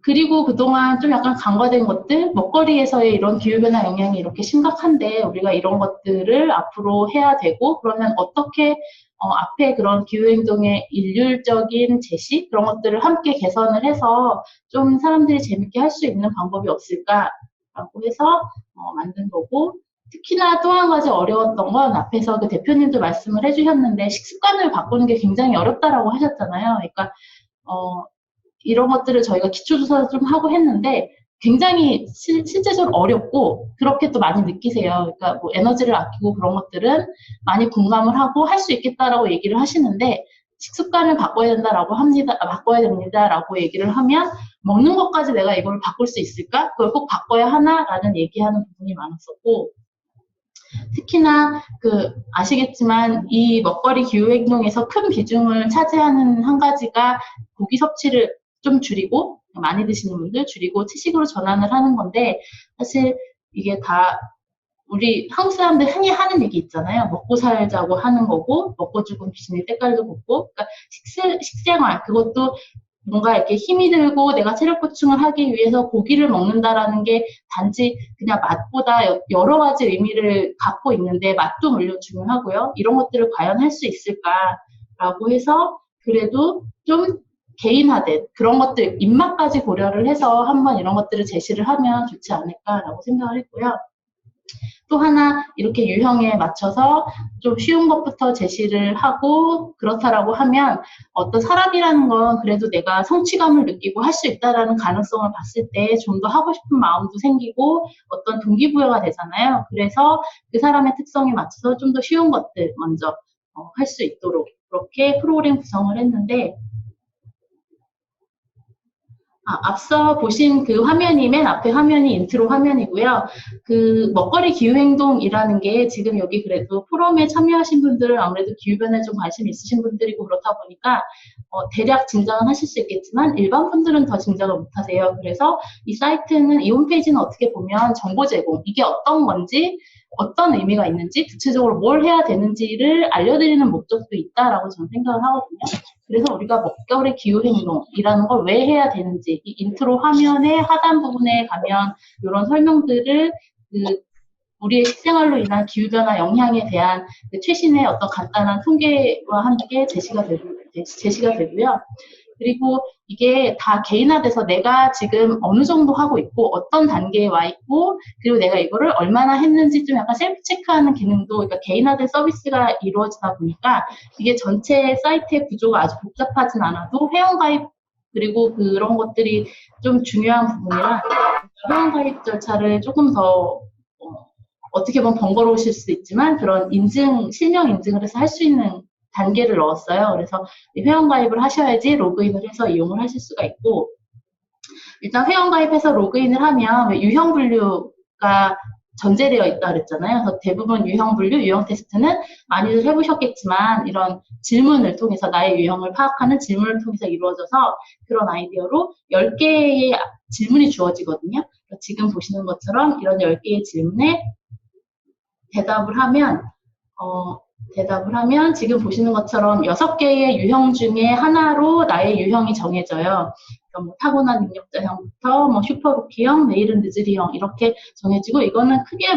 그리고 그동안 좀 약간 간과된 것들, 먹거리에서의 이런 기후변화 영향이 이렇게 심각한데 우리가 이런 것들을 앞으로 해야 되고 그러면 어떻게 앞에 그런 기후행동의 일률적인 제시 그런 것들을 함께 개선을 해서 좀 사람들이 재밌게 할 수 있는 방법이 없을까라고 해서 만든 거고 특히나 또 한 가지 어려웠던 건 앞에서 그 대표님도 말씀을 해주셨는데 식습관을 바꾸는 게 굉장히 어렵다라고 하셨잖아요. 그러니까 이런 것들을 저희가 기초조사를 좀 하고 했는데 굉장히 실제적으로 어렵고 그렇게 또 많이 느끼세요. 그러니까 뭐 에너지를 아끼고 그런 것들은 많이 공감을 하고 할 수 있겠다라고 얘기를 하시는데 식습관을 바꿔야 됩니다라고 얘기를 하면 먹는 것까지 내가 이걸 바꿀 수 있을까? 그걸 꼭 바꿔야 하나라는 얘기하는 부분이 많았었고 특히나 아시겠지만 이 먹거리 기후행동에서 큰 비중을 차지하는 한 가지가 고기 섭취를 좀 줄이고 많이 드시는 분들 줄이고 채식으로 전환을 하는 건데 사실 이게 다 우리 한국 사람들 흔히 하는 얘기 있잖아요. 먹고 살자고 하는 거고 먹고 죽은 귀신이 때깔도 볶고 그러니까 식생활 그것도 뭔가 이렇게 힘이 들고 내가 체력 보충을 하기 위해서 고기를 먹는다라는 게 단지 그냥 맛보다 여러 가지 의미를 갖고 있는데 맛도 물론 중요하고요. 이런 것들을 과연 할 수 있을까라고 해서 그래도 좀 개인화된 그런 것들 입맛까지 고려를 해서 한번 이런 것들을 제시를 하면 좋지 않을까라고 생각을 했고요. 또 하나 이렇게 유형에 맞춰서 좀 쉬운 것부터 제시를 하고 그렇다라고 하면 어떤 사람이라는 건 그래도 내가 성취감을 느끼고 할 수 있다라는 가능성을 봤을 때 좀 더 하고 싶은 마음도 생기고 어떤 동기부여가 되잖아요. 그래서 그 사람의 특성에 맞춰서 좀 더 쉬운 것들 먼저 할 수 있도록 그렇게 프로그램 구성을 했는데 앞서 보신 그 화면이 맨 앞에 화면이 인트로 화면이고요. 그 먹거리 기후행동이라는 게 지금 여기 그래도 포럼에 참여하신 분들은 아무래도 기후변화에 좀 관심 있으신 분들이고 그렇다 보니까 대략 짐작은 하실 수 있겠지만 일반 분들은 더 짐작을 못하세요. 그래서 이 사이트는 이 홈페이지는 어떻게 보면 정보 제공, 이게 어떤 건지 어떤 의미가 있는지 구체적으로 뭘 해야 되는지를 알려드리는 목적도 있다라고 저는 생각을 하거든요. 그래서 우리가 먹거리 기후행동이라는 걸 왜 해야 되는지 이 인트로 화면의 하단 부분에 가면 이런 설명들을 우리의 식생활로 인한 기후변화 영향에 대한 최신의 어떤 간단한 통계와 함께 제시가 되고요. 그리고 이게 다 개인화돼서 내가 지금 어느 정도 하고 있고 어떤 단계에 와 있고 그리고 내가 이거를 얼마나 했는지 좀 약간 셀프 체크하는 기능도 그러니까 개인화된 서비스가 이루어지다 보니까 이게 전체 사이트의 구조가 아주 복잡하진 않아도 회원가입 그리고 그런 것들이 좀 중요한 부분이라 회원가입 절차를 조금 더 어떻게 보면 번거로우실 수도 있지만 그런 실명 인증을 해서 할 수 있는 단계를 넣었어요. 그래서 회원가입을 하셔야지 로그인을 해서 이용을 하실 수가 있고 일단 회원가입해서 로그인을 하면 유형 분류가 전제되어 있다 그랬잖아요. 그래서 대부분 유형 분류, 유형 테스트는 많이들 해보셨겠지만 이런 질문을 통해서 나의 유형을 파악하는 질문을 통해서 이루어져서 그런 아이디어로 10개의 질문이 주어지거든요. 지금 보시는 것처럼 이런 10개의 질문에 대답을 하면 지금 보시는 것처럼 6개의 유형 중에 하나로 나의 유형이 정해져요. 뭐 타고난 능력자형부터 뭐 슈퍼루키형, 내일은 늦으리형 이렇게 정해지고 이거는 크게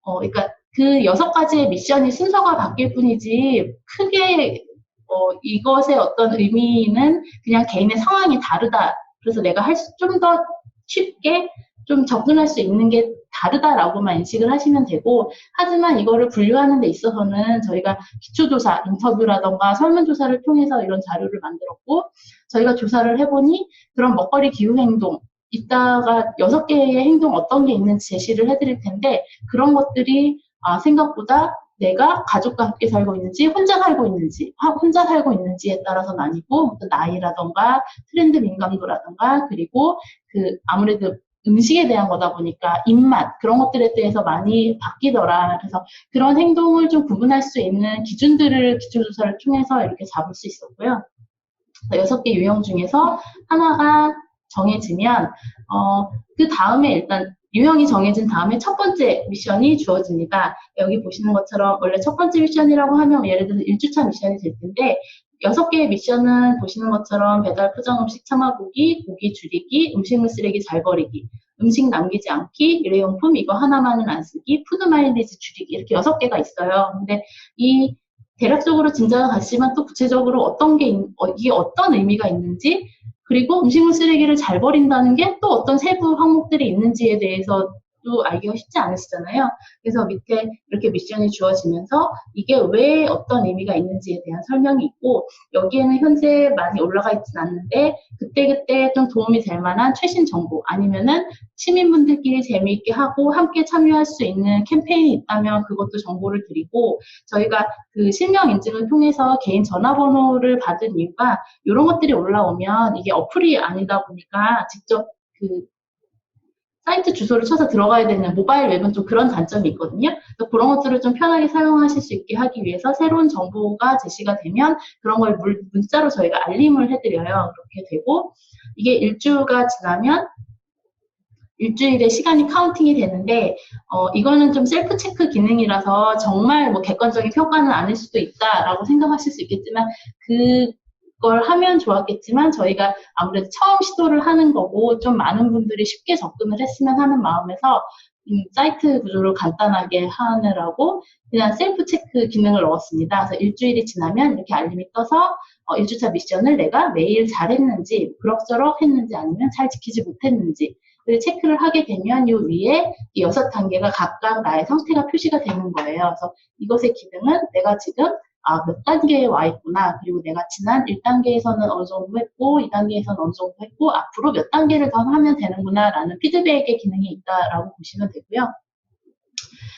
그러니까 그 6가지의 미션이 순서가 바뀔 뿐이지 크게 이것의 어떤 의미는 그냥 개인의 상황이 다르다. 그래서 내가 좀 더 쉽게 좀 접근할 수 있는 게 다르다라고만 인식을 하시면 되고 하지만 이거를 분류하는 데 있어서는 저희가 기초조사, 인터뷰라던가 설문조사를 통해서 이런 자료를 만들었고 저희가 조사를 해보니 그런 먹거리 기후행동 이따가 6개의 행동 어떤 게 있는지 제시를 해드릴 텐데 그런 것들이 생각보다 내가 가족과 함께 살고 있는지 혼자 살고 있는지에 따라서 나뉘고 어떤 나이라던가 트렌드 민감도라던가 그리고 아무래도 음식에 대한 거다 보니까 입맛 그런 것들에 대해서 많이 바뀌더라. 그래서 그런 행동을 좀 구분할 수 있는 기준들을 기초조사를 통해서 이렇게 잡을 수 있었고요. 6개 유형 중에서 하나가 정해지면 그 다음에 일단 유형이 정해진 다음에 첫 번째 미션이 주어집니다. 여기 보시는 것처럼 원래 첫 번째 미션이라고 하면 예를 들어서 1주차 미션이 될 텐데 6개의 미션은 보시는 것처럼 배달 포장 음식 참아보기, 고기 줄이기, 음식물 쓰레기 잘 버리기, 음식 남기지 않기, 일회용품 이거 하나만은 안 쓰기, 푸드 마일리지 줄이기 이렇게 6개가 있어요. 근데 이 대략적으로 진작을 갔지만 또 구체적으로 이게 어떤 의미가 있는지 그리고 음식물 쓰레기를 잘 버린다는 게 또 어떤 세부 항목들이 있는지에 대해서 또 알기가 쉽지 않으시잖아요. 그래서 밑에 이렇게 미션이 주어지면서 이게 왜 어떤 의미가 있는지에 대한 설명이 있고 여기에는 현재 많이 올라가 있진 않는데 그때그때 좀 도움이 될 만한 최신 정보 아니면은 시민분들끼리 재미있게 하고 함께 참여할 수 있는 캠페인이 있다면 그것도 정보를 드리고 저희가 그 실명 인증을 통해서 개인 전화번호를 받은 이유가 이런 것들이 올라오면 이게 어플이 아니다 보니까 직접 그 사이트 주소를 쳐서 들어가야 되는 모바일 웹은 좀 그런 단점이 있거든요. 그래서 그런 것들을 좀 편하게 사용하실 수 있게 하기 위해서 새로운 정보가 제시가 되면 그런 걸 문자로 저희가 알림을 해드려요. 그렇게 되고 이게 1주가 지나면 일주일의 시간이 카운팅이 되는데 이거는 좀 셀프 체크 기능이라서 정말 뭐 객관적인 평가는 아닐 수도 있다라고 생각하실 수 있겠지만 그걸 하면 좋았겠지만 저희가 아무래도 처음 시도를 하는 거고 좀 많은 분들이 쉽게 접근을 했으면 하는 마음에서 사이트 구조를 간단하게 하느라고 그냥 셀프 체크 기능을 넣었습니다. 그래서 일주일이 지나면 이렇게 알림이 떠서 1주차 미션을 내가 매일 잘했는지 그럭저럭 했는지 아니면 잘 지키지 못했는지 를 체크를 하게 되면 이 위에 이 6단계가 각각 나의 상태가 표시가 되는 거예요. 그래서 이것의 기능은 내가 지금 몇 단계에 와 있구나. 그리고 내가 지난 1단계에서는 어느 정도 했고 2단계에서는 어느 정도 했고 앞으로 몇 단계를 더 하면 되는구나 라는 피드백의 기능이 있다라고 보시면 되고요.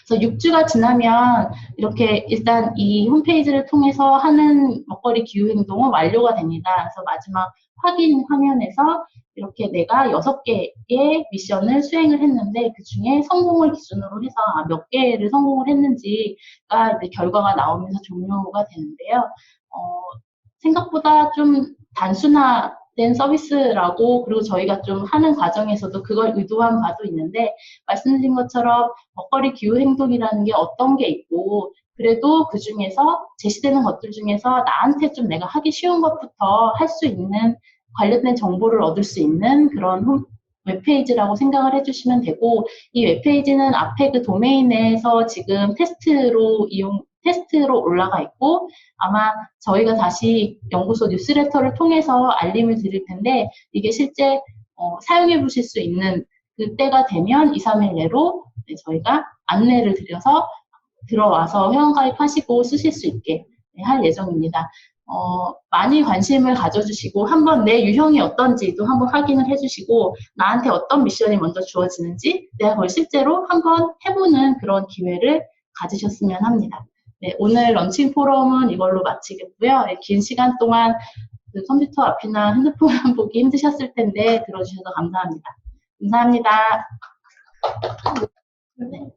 그래서 6주가 지나면 이렇게 일단 이 홈페이지를 통해서 하는 먹거리 기후 행동은 완료가 됩니다. 그래서 마지막 확인 화면에서 이렇게 내가 6개의 미션을 수행을 했는데 그 중에 성공을 기준으로 해서 몇 개를 성공을 했는지가 이제 결과가 나오면서 종료가 되는데요. 생각보다 좀 단순화된 서비스라고 그리고 저희가 좀 하는 과정에서도 그걸 의도한 바도 있는데 말씀드린 것처럼 먹거리 기후 행동이라는 게 어떤 게 있고 그래도 그 중에서 제시되는 것들 중에서 나한테 좀 내가 하기 쉬운 것부터 할 수 있는 관련된 정보를 얻을 수 있는 그런 웹페이지라고 생각을 해주시면 되고 이 웹페이지는 앞에 그 도메인에서 지금 테스트로 올라가 있고 아마 저희가 다시 연구소 뉴스레터를 통해서 알림을 드릴 텐데 이게 실제 사용해 보실 수 있는 그때가 되면 2, 3일 내로 저희가 안내를 드려서 들어와서 회원가입하시고 쓰실 수 있게 할 예정입니다. 많이 관심을 가져주시고 한번 내 유형이 어떤지도 한번 확인을 해주시고 나한테 어떤 미션이 먼저 주어지는지 내가 그걸 실제로 한번 해보는 그런 기회를 가지셨으면 합니다. 네, 오늘 런칭 포럼은 이걸로 마치겠고요. 네, 긴 시간 동안 그 컴퓨터 앞이나 핸드폰만 보기 힘드셨을 텐데 들어주셔서 감사합니다. 감사합니다. 네.